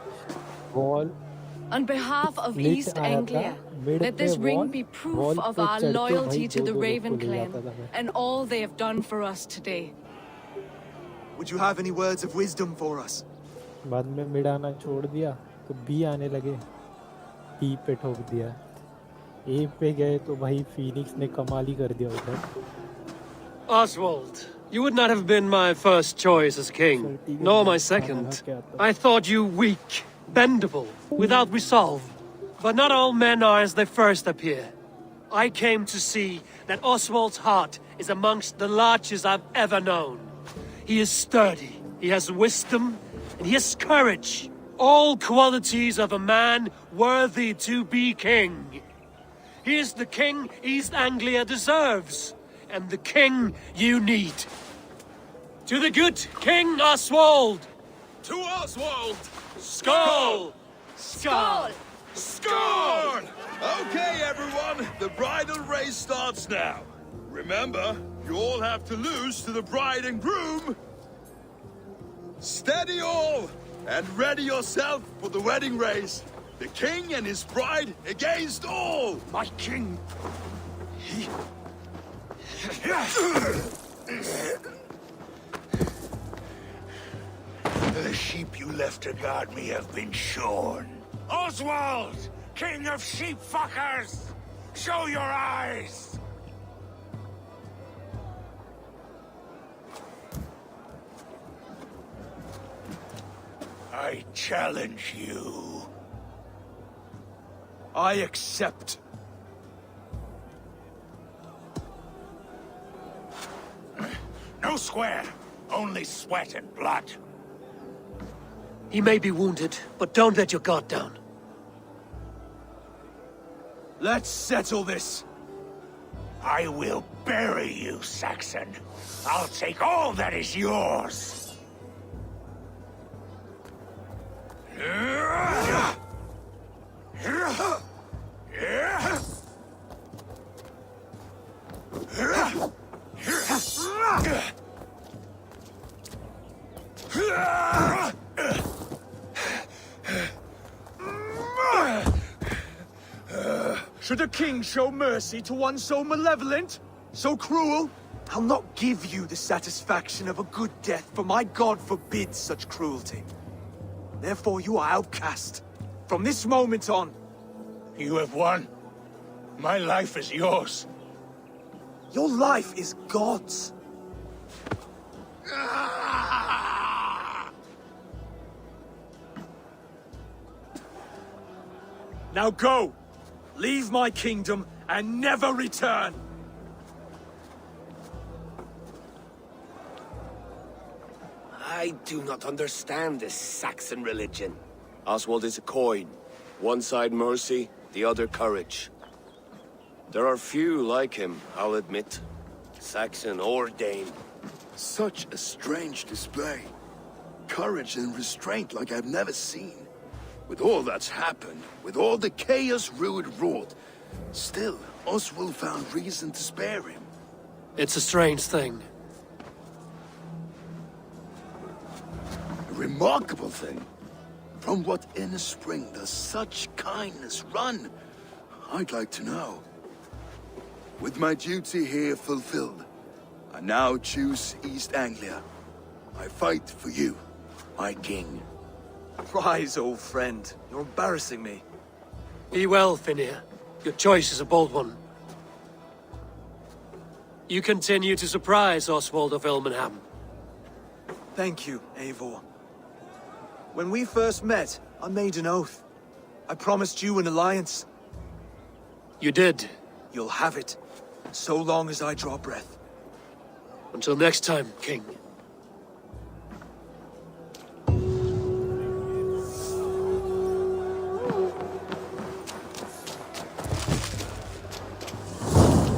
wall. On behalf of East Anglia, let this ring be proof of our loyalty to the Raven clan and all they have done for us today. Would you have any words of wisdom for us? बाद में mid आना छोड़ दिया तो B आने लगे. T पे ठोक दिया. ए पे गए तो भाई फीनिक्स ने कमाल ही कर दिया उधर. Oswald, you would not have been my first choice as king, nor my second. I thought you weak, bendable, without resolve. But not all men are as they first appear. I came to see that Oswald's heart is amongst the largest I've ever known. He is sturdy, he has wisdom, and he has courage. All qualities of a man worthy to be king. He is the king East Anglia deserves, and the king you need. To the good King Oswald! To Oswald! Skull! Skull! Skull! Okay, everyone, the bridal race starts now. Remember, you all have to lose to the bride and groom. Steady all, and ready yourself for the wedding race. The king and his bride against all! My king! The sheep you left to guard me have been shorn. Oswald! King of sheep fuckers! Show your eyes! I challenge you. I accept. No square, only sweat and blood. He may be wounded, but don't let your guard down. Let's settle this. I will bury you, Saxon. I'll take all that is yours. Should a king show mercy to one so malevolent? So cruel? I'll not give you the satisfaction of a good death, for my god forbids such cruelty. Therefore you are outcast. From this moment on. You have won. My life is yours. Your life is God's. Now go! Leave my kingdom and never return! I do not understand this Saxon religion. Oswald is a coin. One side mercy, the other courage. There are few like him, I'll admit. Saxon or Dane. Such a strange display. Courage and restraint like I've never seen. With all that's happened, with all the chaos Ruud wrought, still, Oswald found reason to spare him. It's a strange thing. A remarkable thing. From what inner spring does such kindness run? I'd like to know. With my duty here fulfilled, I now choose East Anglia. I fight for you, my king. Rise, old friend. You're embarrassing me. Be well, Finir. Your choice is a bold one. You continue to surprise Oswald of Ilmenham. Thank you, Eivor. When we first met, I made an oath. I promised you an alliance. You did. You'll have it, so long as I draw breath. Until next time, King.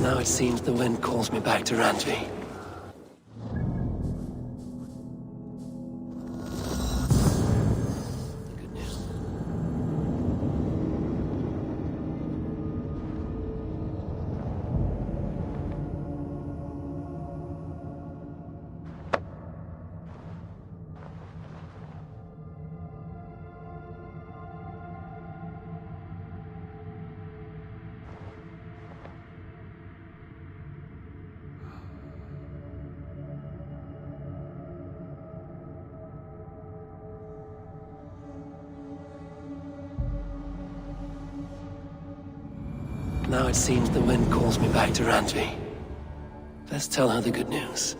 Now it seems the wind calls me back to Randvi. Good news. Now it seems the wind calls me back to Randvi. Let's tell her the good news.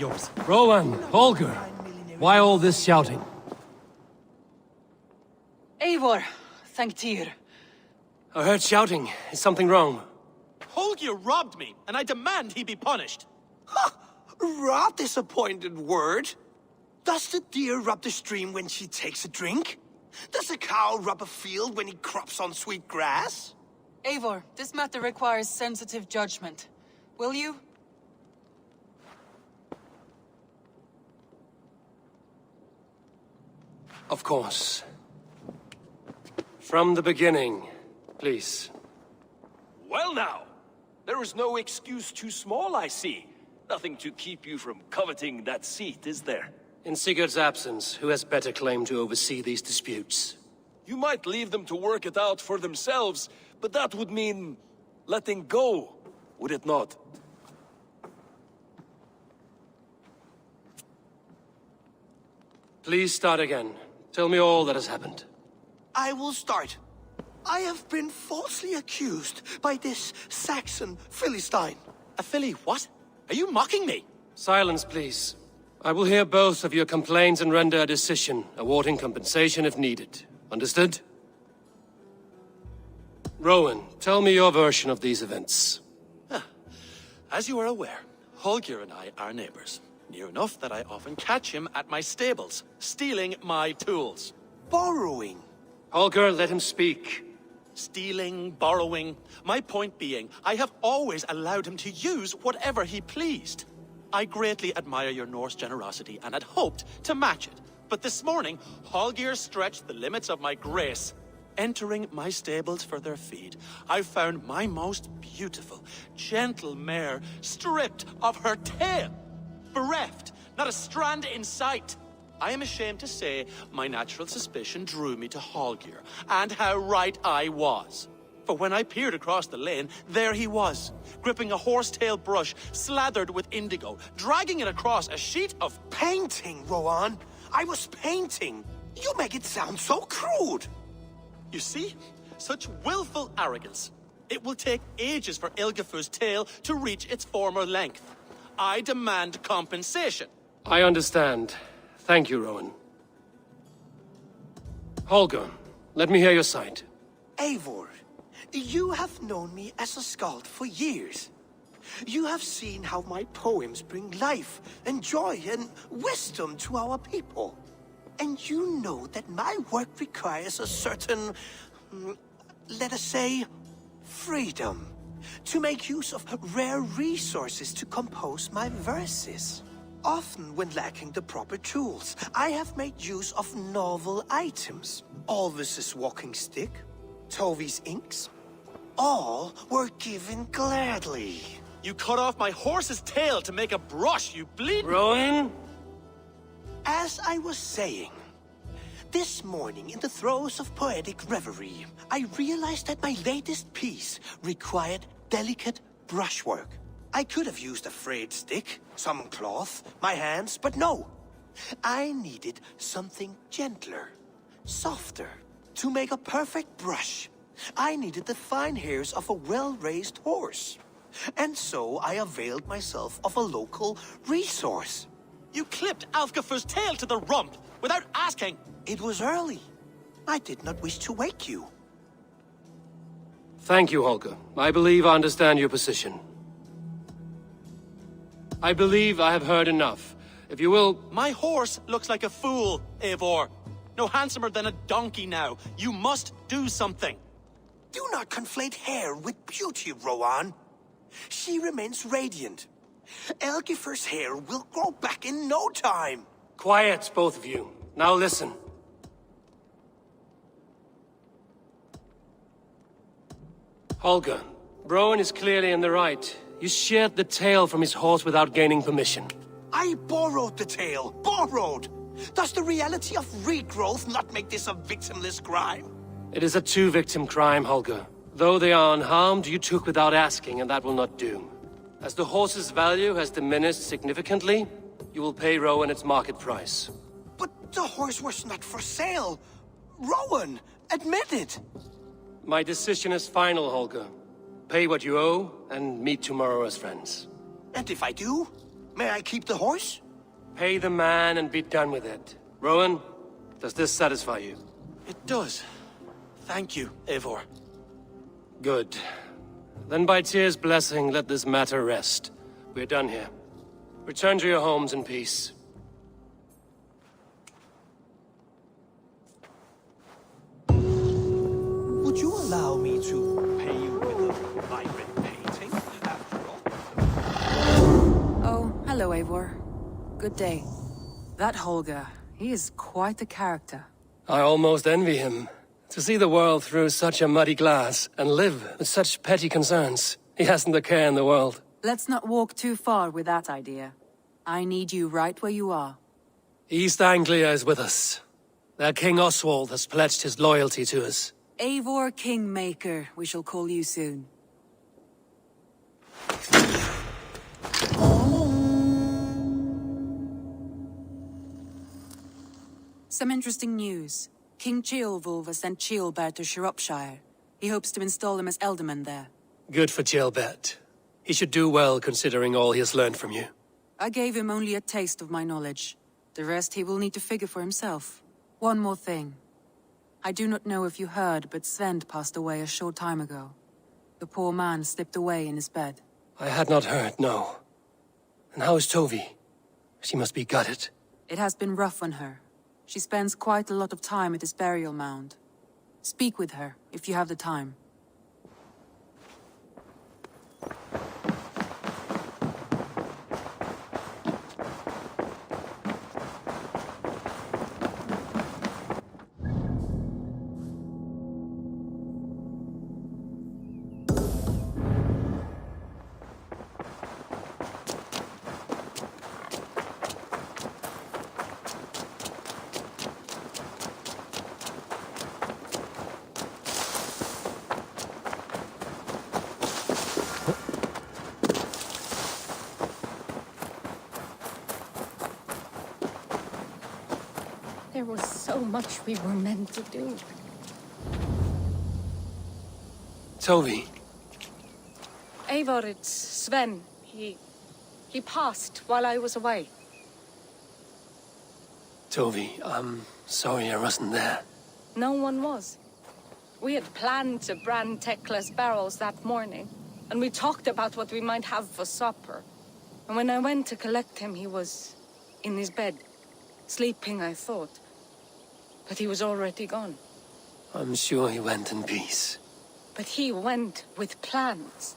yours. Rowan, Holger, why all this shouting? Eivor, thank Tyr. I heard shouting. Is something wrong? Holger robbed me, and I demand he be punished. Rot disappointed word. Does the deer rub the stream when she takes a drink? Does a cow rub a field when he crops on sweet grass? Eivor, this matter requires sensitive judgment. Will you? Of course. From the beginning, please. Well now, there is no excuse too small, I see. Nothing to keep you from coveting that seat, is there? In Sigurd's absence, who has better claim to oversee these disputes? You might leave them to work it out for themselves, but that would mean letting go, would it not? Please start again. Tell me all that has happened. I will start. I have been falsely accused by this Saxon Philistine. A Philly what? Are you mocking me? Silence, please. I will hear both of your complaints and render a decision, awarding compensation if needed. Understood? Rowan, tell me your version of these events. As you are aware, Holger and I are neighbors. Near enough that I often catch him at my stables, stealing my tools. Borrowing. Holger, let him speak. Stealing, borrowing. My point being, I have always allowed him to use whatever he pleased. I greatly admire your Norse generosity and had hoped to match it. But this morning, Holger stretched the limits of my grace. Entering my stables for their feed, I found my most beautiful, gentle mare stripped of her tail. Bereft, not a strand in sight. I am ashamed to say my natural suspicion drew me to Holger, and how right I was. For when I peered across the lane, there he was, gripping a horsetail brush slathered with indigo, dragging it across a sheet of painting, Rowan. I was painting. You make it sound so crude. You see? Such willful arrogance. It will take ages for Ilgafur's tail to reach its former length. I demand compensation. I understand. Thank you, Rowan. Holger, let me hear your side. Eivor, you have known me as a skald for years. You have seen how my poems bring life and joy and wisdom to our people. And you know that my work requires a certain, let us say, freedom. To make use of rare resources to compose my verses. Often when lacking the proper tools, I have made use of novel items. Alvis's walking stick, Tovi's inks. All were given gladly. You cut off my horse's tail to make a brush, you bleed— Rowan? As I was saying, this morning in the throes of poetic reverie, I realized that my latest piece required delicate brushwork. I could have used a frayed stick, some cloth, my hands, but no. I needed something gentler, softer. To make a perfect brush, I needed the fine hairs of a well-raised horse. And so I availed myself of a local resource. You clipped Alfgafur's tail to the rump without asking. It was early. I did not wish to wake you. Thank you, Holger. I believe I understand your position. I believe I have heard enough. If you will— My horse looks like a fool, Eivor. No handsomer than a donkey now. You must do something. Do not conflate hair with beauty, Rowan. She remains radiant. Elgifur's hair will grow back in no time. Quiet, both of you. Now listen. Holger, Rowan is clearly in the right. You sheared the tail from his horse without gaining permission. I borrowed the tail. Borrowed! Does the reality of regrowth not make this a victimless crime? It is a two-victim crime, Holger. Though they are unharmed, you took without asking, and that will not do. As the horse's value has diminished significantly, you will pay Rowan its market price. But the horse was not for sale. Rowan, admit it. My decision is final, Holger. Pay what you owe, and meet tomorrow as friends. And if I do? May I keep the horse? Pay the man and be done with it. Rowan, does this satisfy you? It does. Thank you, Eivor. Good. Then by Tyr's blessing, let this matter rest. We're done here. Return to your homes in peace. Would you allow me to pay you with a vibrant painting, after all? Oh, hello, Eivor. Good day. That Holger, he is quite the character. I almost envy him. To see the world through such a muddy glass, and live with such petty concerns. He hasn't a care in the world. Let's not walk too far with that idea. I need you right where you are. East Anglia is with us. Their King Oswald has pledged his loyalty to us. Eivor Kingmaker, we shall call you soon. Some interesting news. King Ceolwulf has sent Ceolbert to Shropshire. He hopes to install him as Elderman there. Good for Ceolbert. He should do well considering all he has learned from you. I gave him only a taste of my knowledge. The rest he will need to figure for himself. One more thing. I do not know if you heard, but Sven passed away a short time ago. The poor man slipped away in his bed. I had not heard, no. And how is Tovi? She must be gutted. It has been rough on her. She spends quite a lot of time at his burial mound. Speak with her, if you have the time. There was so much we were meant to do. Tovi. Eivor, it's Sven. He passed while I was away. Tovi, I'm sorry I wasn't there. No one was. We had planned to brand Tekla's barrels that morning, and we talked about what we might have for supper. And when I went to collect him, he was in his bed. Sleeping, I thought. But he was already gone. I'm sure he went in peace. But he went with plans.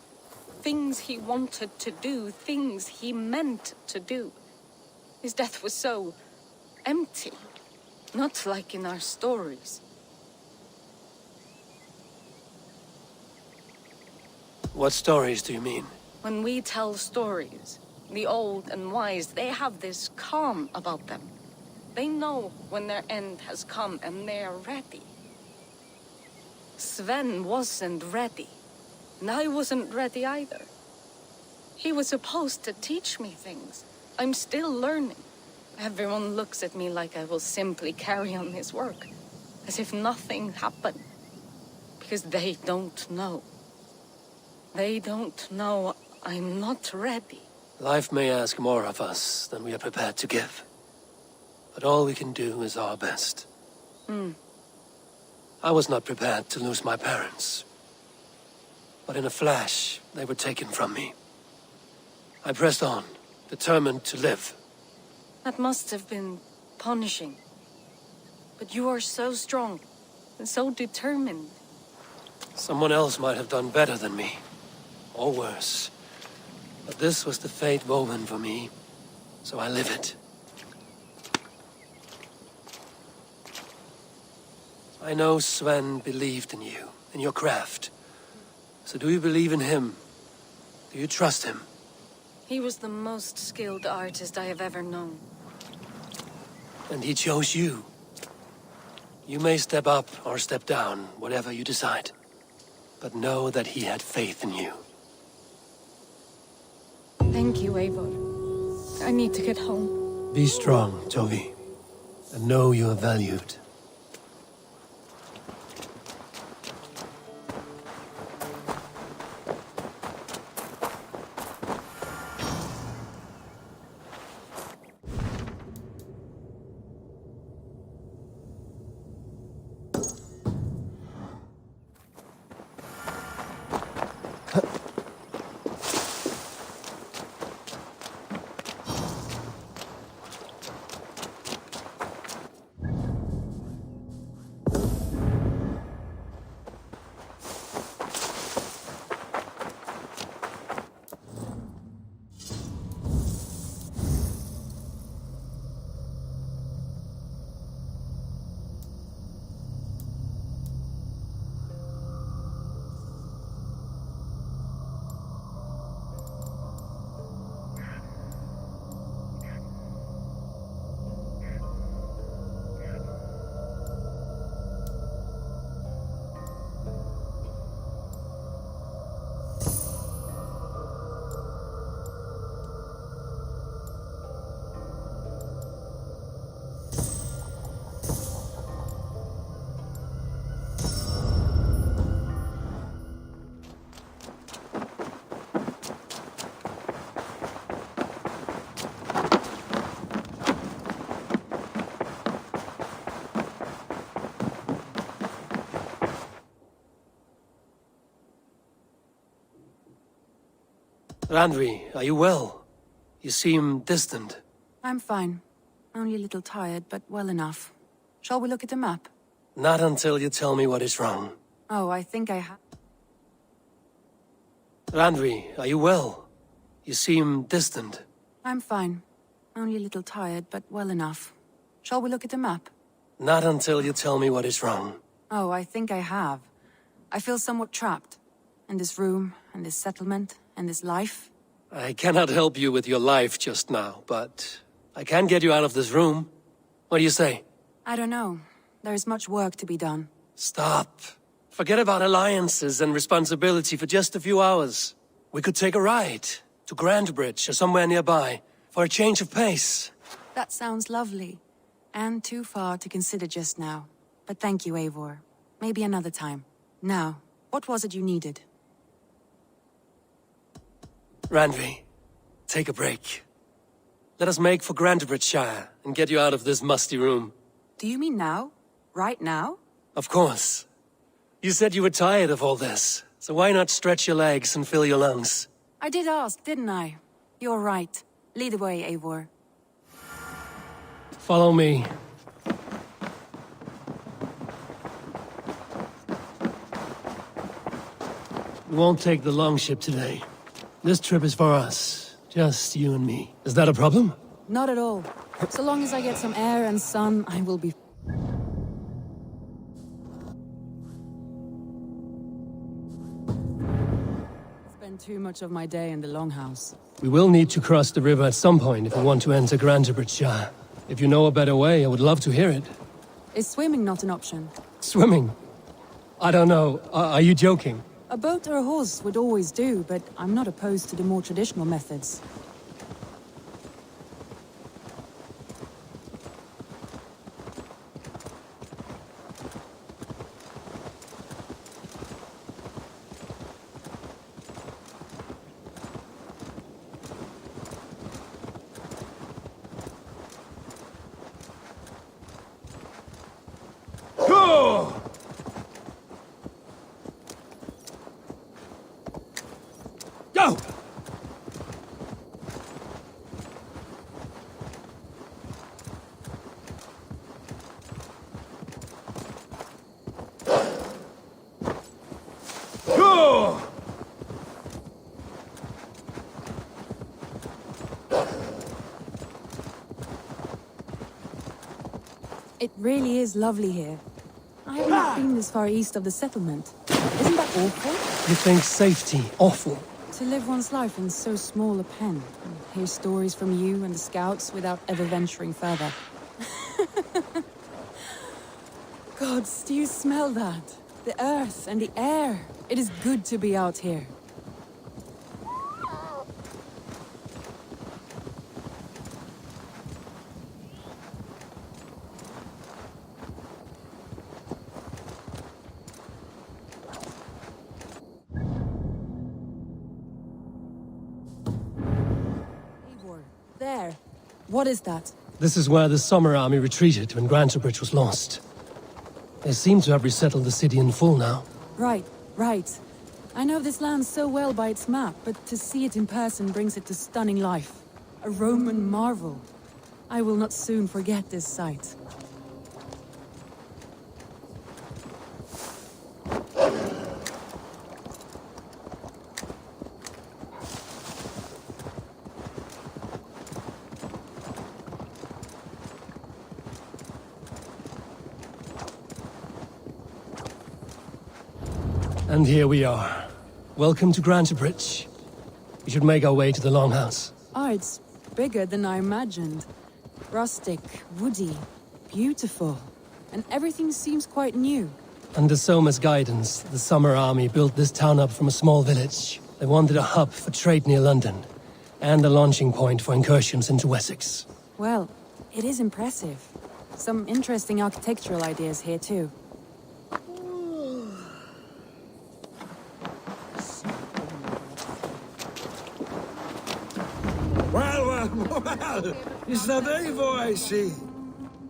Things he wanted to do, things he meant to do. His death was so empty. Not like in our stories. What stories do you mean? When we tell stories, the old and wise, they have this calm about them. They know when their end has come and they are ready. Sven wasn't ready. And I wasn't ready either. He was supposed to teach me things. I'm still learning. Everyone looks at me like I will simply carry on his work. As if nothing happened. Because they don't know. They don't know I'm not ready. Life may ask more of us than we are prepared to give. But all we can do is our best. I was not prepared to lose my parents. But in a flash, they were taken from me. I pressed on, determined to live. That must have been punishing. But you are so strong and so determined. Someone else might have done better than me. Or worse. But this was the fate woven for me, so I live it. I know Sven believed in you, in your craft. So do you believe in him? Do you trust him? He was the most skilled artist I have ever known. And he chose you. You may step up or step down, whatever you decide. But know that he had faith in you. Thank you, Eivor. I need to get home. Be strong, Tovi. And know you are valued. Randvi, are you well? You seem distant. I'm fine. Only a little tired, but well enough. Shall we look at the map? Not until you tell me what is wrong. Oh, I think I have. Randvi, are you well? You seem distant. I'm fine. Only a little tired, but well enough. Shall we look at the map? Not until you tell me what is wrong. Oh, I think I have. I feel somewhat trapped. In this room, and this settlement, and this life. I cannot help you with your life just now, but I can get you out of this room. What do you say? I don't know. There is much work to be done. Stop. Forget about alliances and responsibility for just a few hours. We could take a ride to Grandbridge or somewhere nearby for a change of pace. That sounds lovely. And too far to consider just now. But thank you, Eivor. Maybe another time. Now, what was it you needed? Randvi, take a break. Let us make for Grandbridgeshire and get you out of this musty room. Do you mean now? Right now? Of course. You said you were tired of all this, so why not stretch your legs and fill your lungs? I did ask, didn't I? You're right. Lead the way, Eivor. Follow me. We won't take the longship today. This trip is for us. Just you and me. Is that a problem? Not at all. So long as I get some air and sun, I will be... Spend too much of my day in the longhouse. We will need to cross the river at some point if we want to enter Grandbridgeshire. If you know a better way, I would love to hear it. Is swimming not an option? Swimming? I don't know. Are you joking? A boat or a horse would always do, but I'm not opposed to the more traditional methods. Go! Go! It really is lovely here. I haven't been this far east of the settlement. Isn't that awful? You think safety awful? To live one's life in so small a pen, and hear stories from you and the scouts without ever venturing further. Gods, do you smell that? The earth and the air. It is good to be out here. There. What is that? This is where the Summer Army retreated when Grantebridge was lost. They seem to have resettled the city in full now. Right, right. I know this land so well by its map, but to see it in person brings it to stunning life. A Roman marvel. I will not soon forget this sight. And here we are. Welcome to Grantebridge. We should make our way to the Longhouse. Oh, it's bigger than I imagined. Rustic, woody, beautiful. And everything seems quite new. Under Soma's guidance, the Summer Army built this town up from a small village. They wanted a hub for trade near London, and a launching point for incursions into Wessex. Well, it is impressive. Some interesting architectural ideas here too. Well, is that Eivor I see?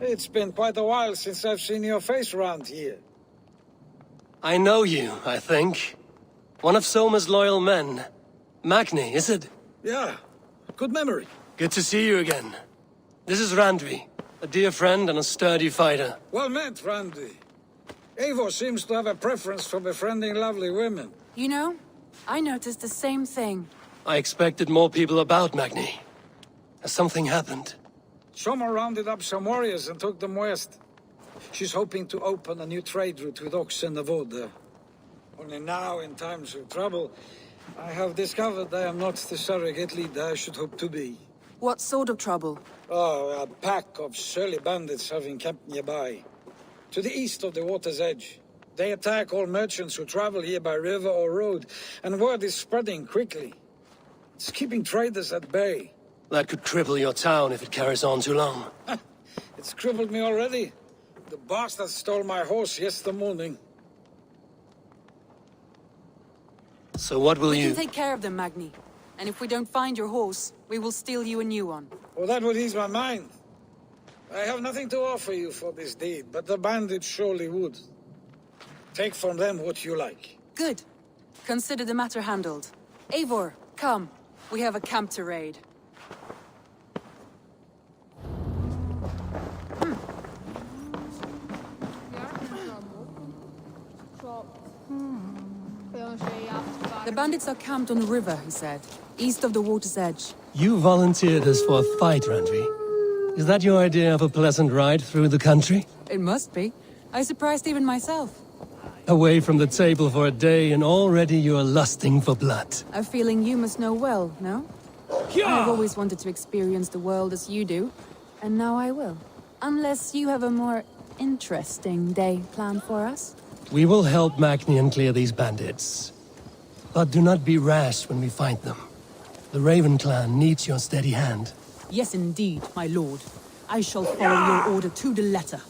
It's been quite a while since I've seen your face around here. I know you, I think. One of Soma's loyal men. Magni, is it? Yeah, good memory. Good to see you again. This is Randvi, a dear friend and a sturdy fighter. Well met, Randy. Eivor seems to have a preference for befriending lovely women. You know, I noticed the same thing. I expected more people about Magni. Has something happened? Someone rounded up some warriors and took them west. She's hoping to open a new trade route with Ox and Avoda. Only now, in times of trouble, I have discovered I am not the surrogate leader I should hope to be. What sort of trouble? Oh, a pack of surly bandits have encamped nearby. To the east of the water's edge. They attack all merchants who travel here by river or road, and word is spreading quickly. It's keeping traders at bay. That could cripple your town if it carries on too long. It's crippled me already. The bastard stole my horse yesterday morning. So what will We you... can take care of them, Magni. And if we don't find your horse, we will steal you a new one. Well, that would ease my mind. I have nothing to offer you for this deed, but the bandits surely would. Take from them what you like. Good. Consider the matter handled. Eivor, come. We have a camp to raid. The bandits are camped on the river, he said. East of the water's edge. You volunteered us for a fight, Randvi. Is that your idea of a pleasant ride through the country? It must be. I surprised even myself. Away from the table for a day and already you are lusting for blood. A feeling you must know well, no? I have always wanted to experience the world as you do, and now I will. Unless you have a more interesting day planned for us? We will help Magnian clear these bandits. But do not be rash when we find them. The Raven clan needs your steady hand. Yes, indeed, my lord. I shall follow your order to the letter.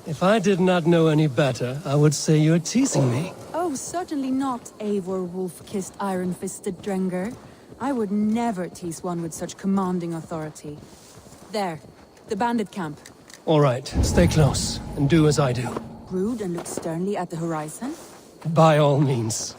If I did not know any better, I would say you're teasing me. Oh, certainly not, Eivor wolf-kissed iron-fisted Drenger. I would never tease one with such commanding authority. There, the bandit camp. All right, stay close, and do as I do. Brood and look sternly at the horizon? By all means.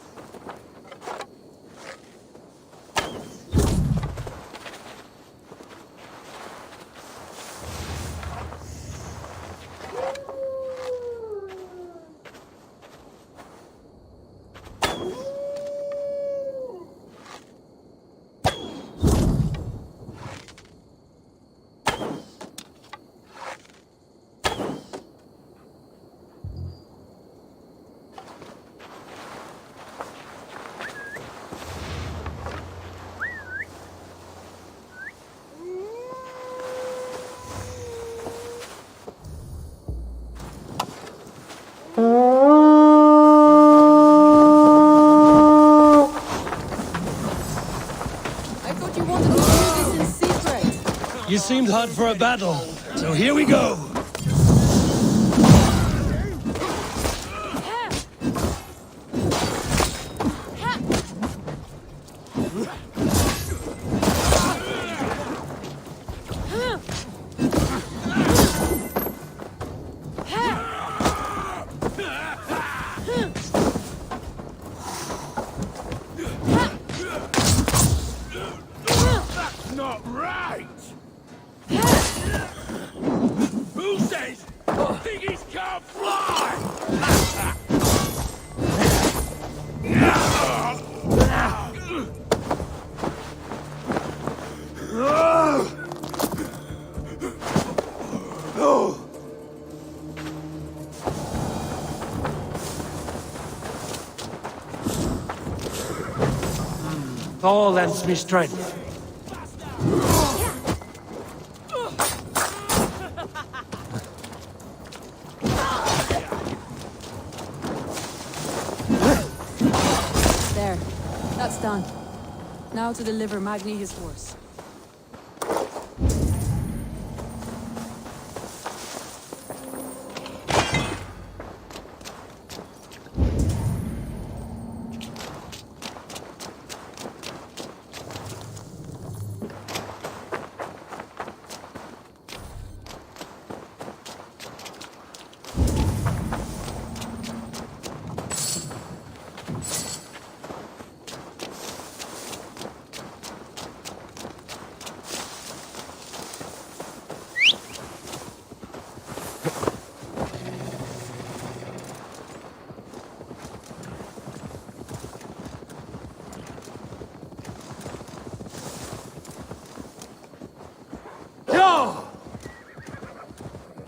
You seemed hot for a battle, so here we go! Not right! Who says piggies can't fly? Thor lends me strength. There. That's done. Now to deliver Magni his horse.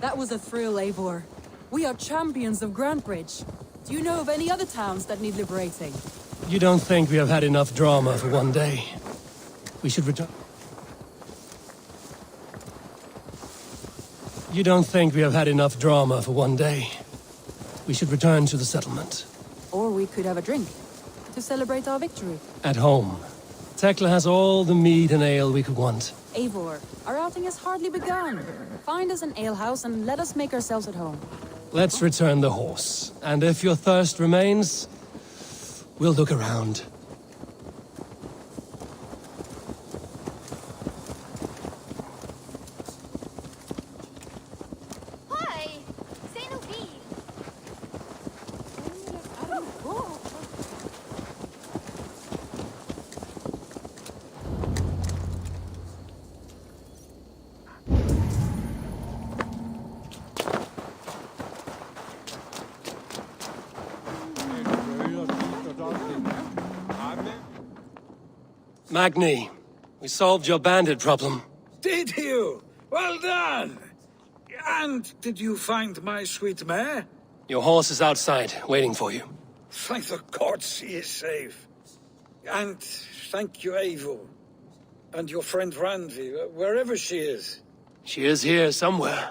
That was a thrill, Eivor. We are champions of Grantbridge. Do you know of any other towns that need liberating? You don't think we have had enough drama for one day? We should return... You don't think we have had enough drama for one day? We should return to the settlement. Or we could have a drink, to celebrate our victory. At home. Tekla has all the mead and ale we could want. Eivor, our outing has hardly begun. Find us an alehouse and let us make ourselves at home. Let's return the horse. And if your thirst remains, we'll look around. Magni, we solved your bandit problem. Did you? Well done! And did you find my sweet mare? Your horse is outside, waiting for you. Thank the gods she is safe. And thank you, Eivor. And your friend Randvi, wherever she is. She is here somewhere.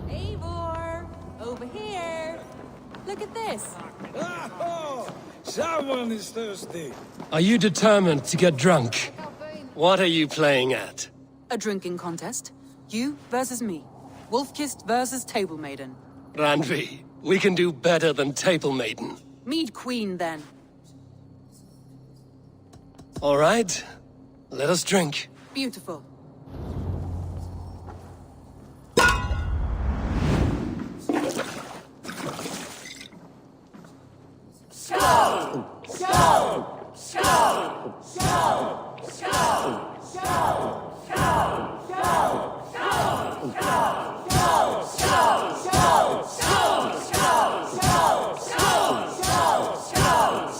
Eivor! Over here! Look at this! Oh, someone is thirsty. Are you determined to get drunk? What are you playing at? A drinking contest. You versus me. Wolf-kissed versus Table Maiden. Randvi, we can do better than Table Maiden. Mead Queen, then. All right. Let us drink. Beautiful.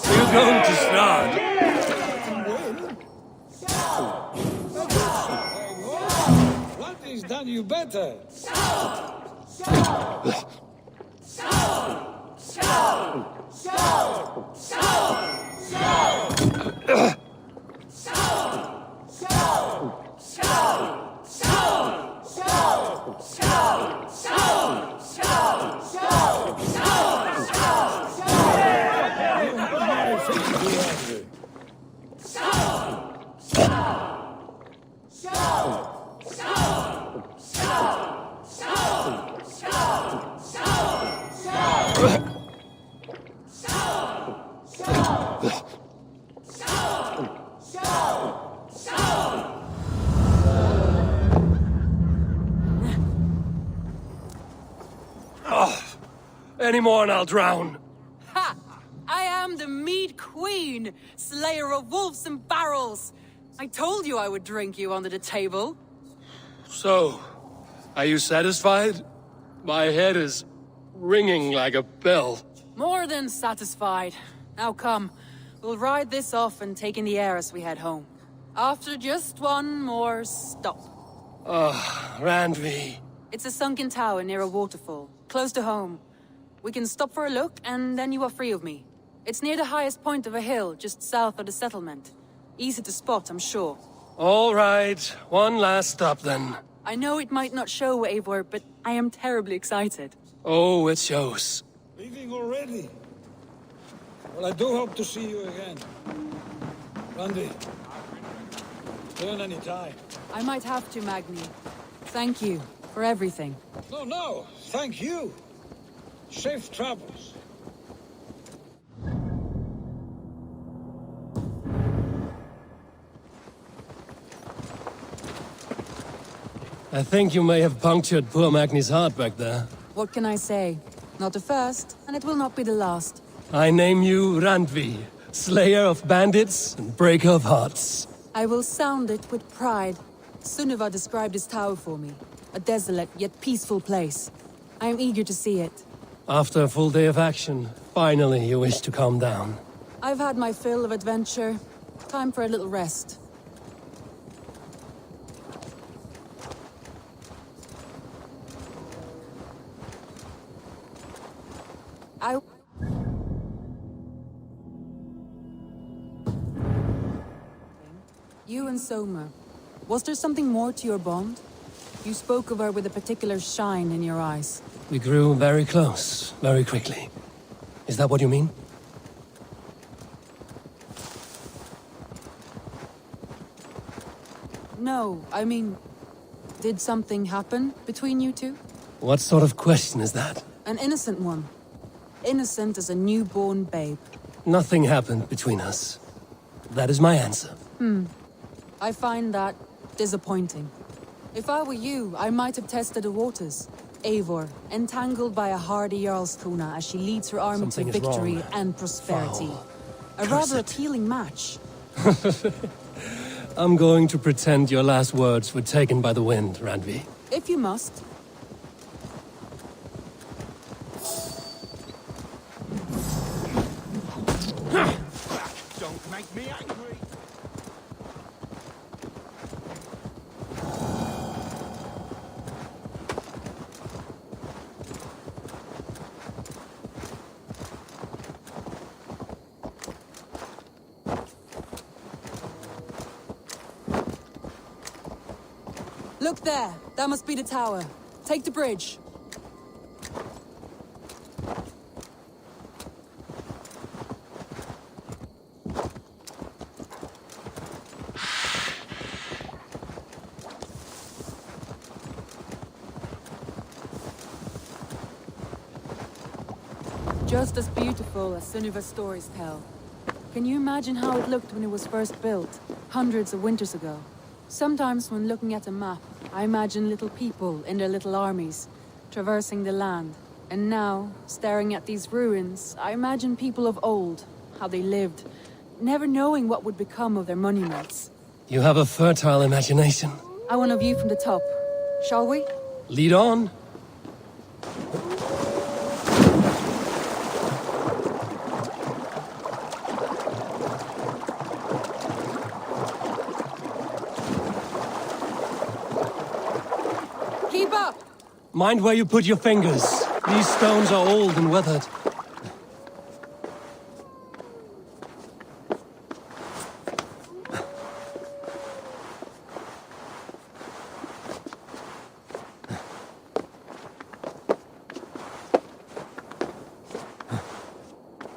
We're going to start. What has done you better? Any more and I'll drown. Ha! I am the Mead Queen, slayer of wolves and barrels. I told you I would drink you under the table. So, are you satisfied? My head is ringing like a bell. More than satisfied. Now come, we'll ride this off and take in the air as we head home. After just one more stop. Randvi. It's a sunken tower near a waterfall, close to home. We can stop for a look, and then you are free of me. It's near the highest point of a hill, just south of the settlement. Easy to spot, I'm sure. All right, one last stop then. I know it might not show, Eivor, but I am terribly excited. Oh, it shows. Leaving already? Well, I do hope to see you again. Randy, turn any time. I might have to, Magni. Thank you for everything. No, thank you. Safe travels. I think you may have punctured poor Magni's heart back there. What can I say? Not the first, and it will not be the last. I name you Randvi, slayer of bandits and breaker of hearts. I will sound it with pride. Sunniva described this tower for me. A desolate yet peaceful place. I am eager to see it. After a full day of action, finally you wish to calm down. I've had my fill of adventure. Time for a little rest. You and Soma, was there something more to your bond? You spoke of her with a particular shine in your eyes. We grew very close, very quickly. Is that what you mean? No, I mean, did something happen between you two? What sort of question is that? An innocent one. Innocent as a newborn babe. Nothing happened between us. That is my answer. I find that disappointing. If I were you, I might have tested the waters. Eivor, entangled by a hardy Jarlskona as she leads her army Something to is victory wrong. and prosperity. Foul. A rather appealing match. I'm going to pretend your last words were taken by the wind, Randvi. If you must. Don't make me angry. Look there! That must be the tower. Take the bridge. Just as beautiful as Sunniva's stories tell. Can you imagine how it looked when it was first built, hundreds of winters ago? Sometimes when looking at a map, I imagine little people in their little armies, traversing the land. And now, staring at these ruins, I imagine people of old, how they lived, never knowing what would become of their monuments. You have a fertile imagination. I want a view from the top. Shall we? Lead on. Keep up! Mind where you put your fingers. These stones are old and weathered.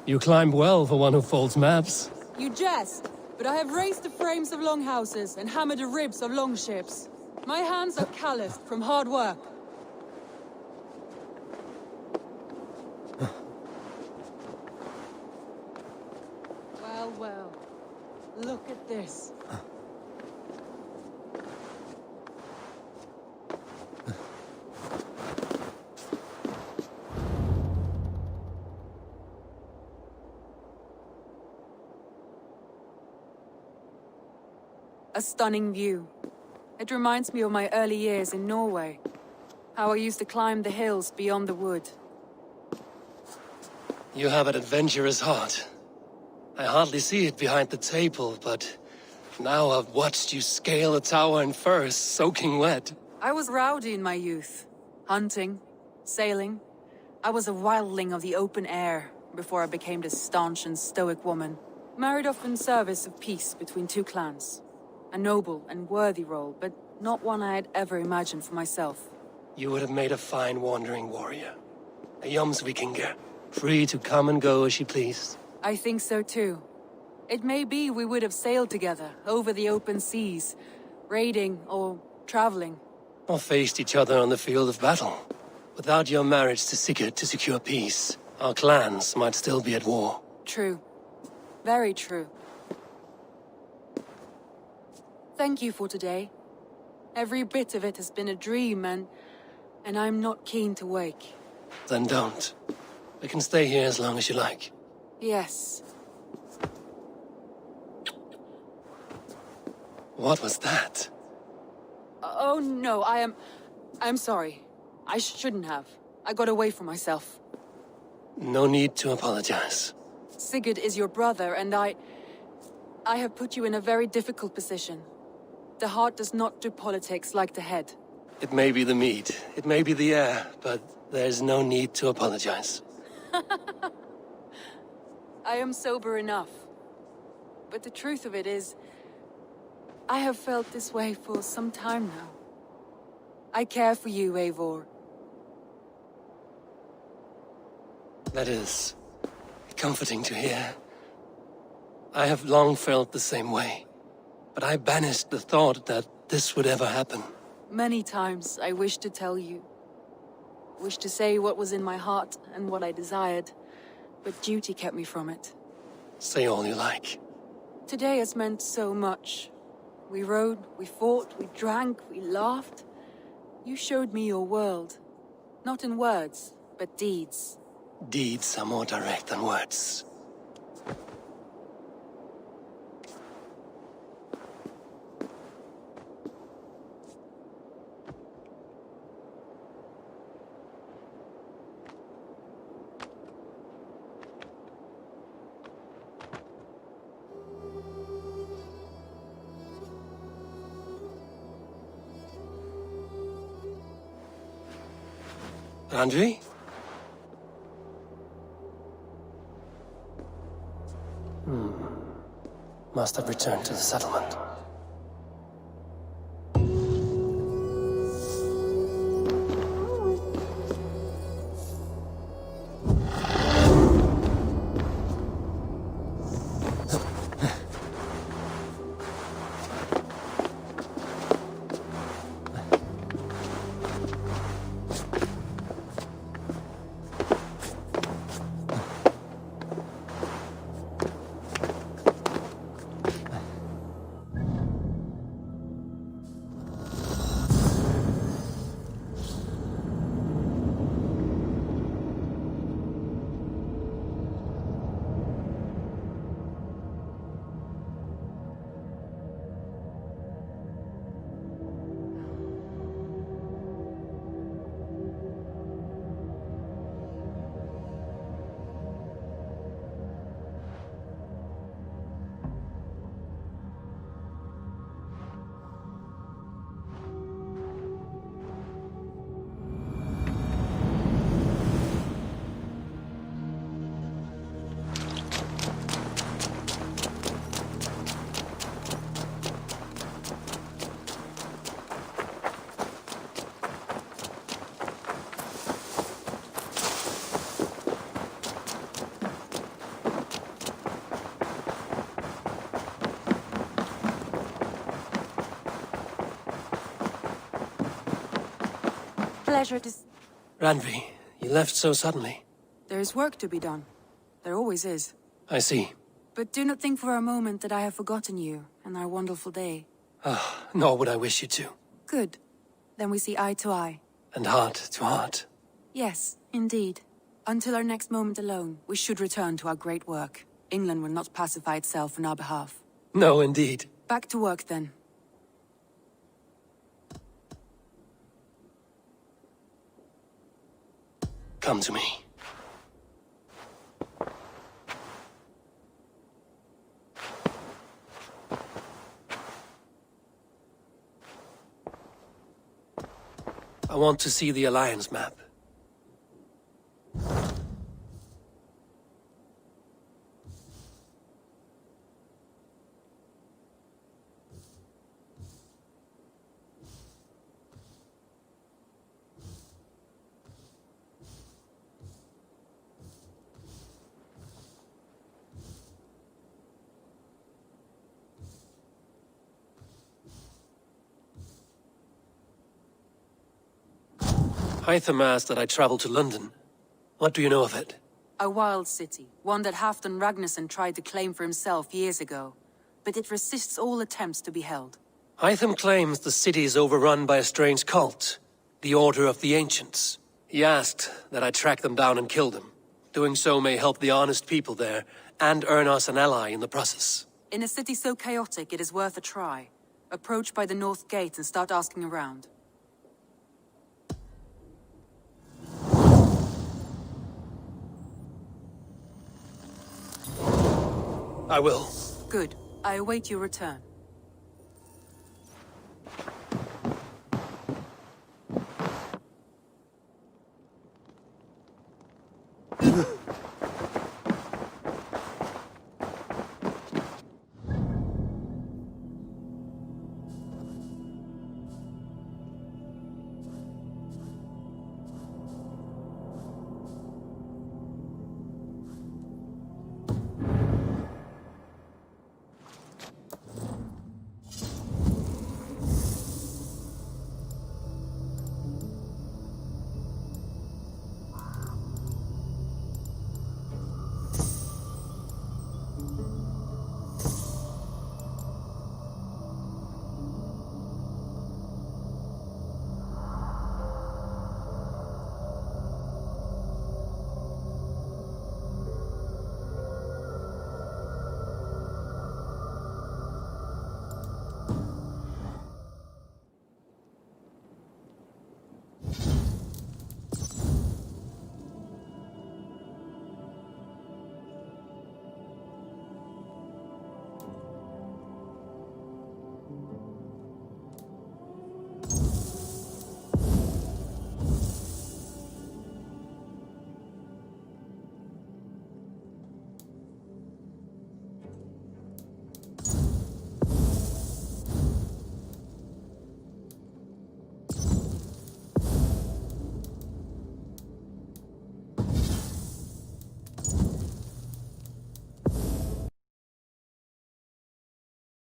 You climb well for one who folds maps. You jest, but I have raised the frames of longhouses and hammered the ribs of longships. My hands are calloused from hard work. Well, well. Look at this. A stunning view. It reminds me of my early years in Norway. How I used to climb the hills beyond the wood. You have an adventurous heart. I hardly see it behind the table, but now I've watched you scale a tower in furs, soaking wet. I was rowdy in my youth. Hunting, sailing. I was a wildling of the open air before I became this staunch and stoic woman. Married off in service of peace between two clans. A noble and worthy role, but not one I had ever imagined for myself. You would have made a fine wandering warrior. A Jomsvikinger, free to come and go as she pleased. I think so too. It may be we would have sailed together, over the open seas, raiding or traveling. Or faced each other on the field of battle. Without your marriage to Sigurd to secure peace, our clans might still be at war. True. Very true. Thank you for today. Every bit of it has been a dream, and I'm not keen to wake. Then don't. We can stay here as long as you like. Yes. What was that? Oh no, I'm sorry. I shouldn't have. I got away from myself. No need to apologize. Sigurd is your brother, and I have put you in a very difficult position. The heart does not do politics like the head. It may be the meat, it may be the air, but there's no need to apologize. I am sober enough. But the truth of it is, I have felt this way for some time now. I care for you, Eivor. That is comforting to hear. I have long felt the same way, but I banished the thought that this would ever happen. Many times I wished to tell you. Wished to say what was in my heart and what I desired, but duty kept me from it. Say all you like. Today has meant so much. We rode, we fought, we drank, we laughed. You showed me your world. Not in words, but deeds. Deeds are more direct than words. Andri? Must have returned to the settlement. Pleasure to... Randvi, you left so suddenly. There is work to be done. There always is. I see. But do not think for a moment that I have forgotten you and our wonderful day. Nor would I wish you to. Good. Then we see eye to eye. And heart to heart. Yes, indeed. Until our next moment alone, we should return to our great work. England will not pacify itself on our behalf. No, indeed. Back to work, then. Come to me. I want to see the Alliance map. Hytham asked that I travel to London. What do you know of it? A wild city, one that Halfdan Ragnarsson tried to claim for himself years ago. But it resists all attempts to be held. Hytham claims the city is overrun by a strange cult, the Order of the Ancients. He asked that I track them down and kill them. Doing so may help the honest people there, and earn us an ally in the process. In a city so chaotic, it is worth a try. Approach by the North Gate and start asking around. I will. Good. I await your return.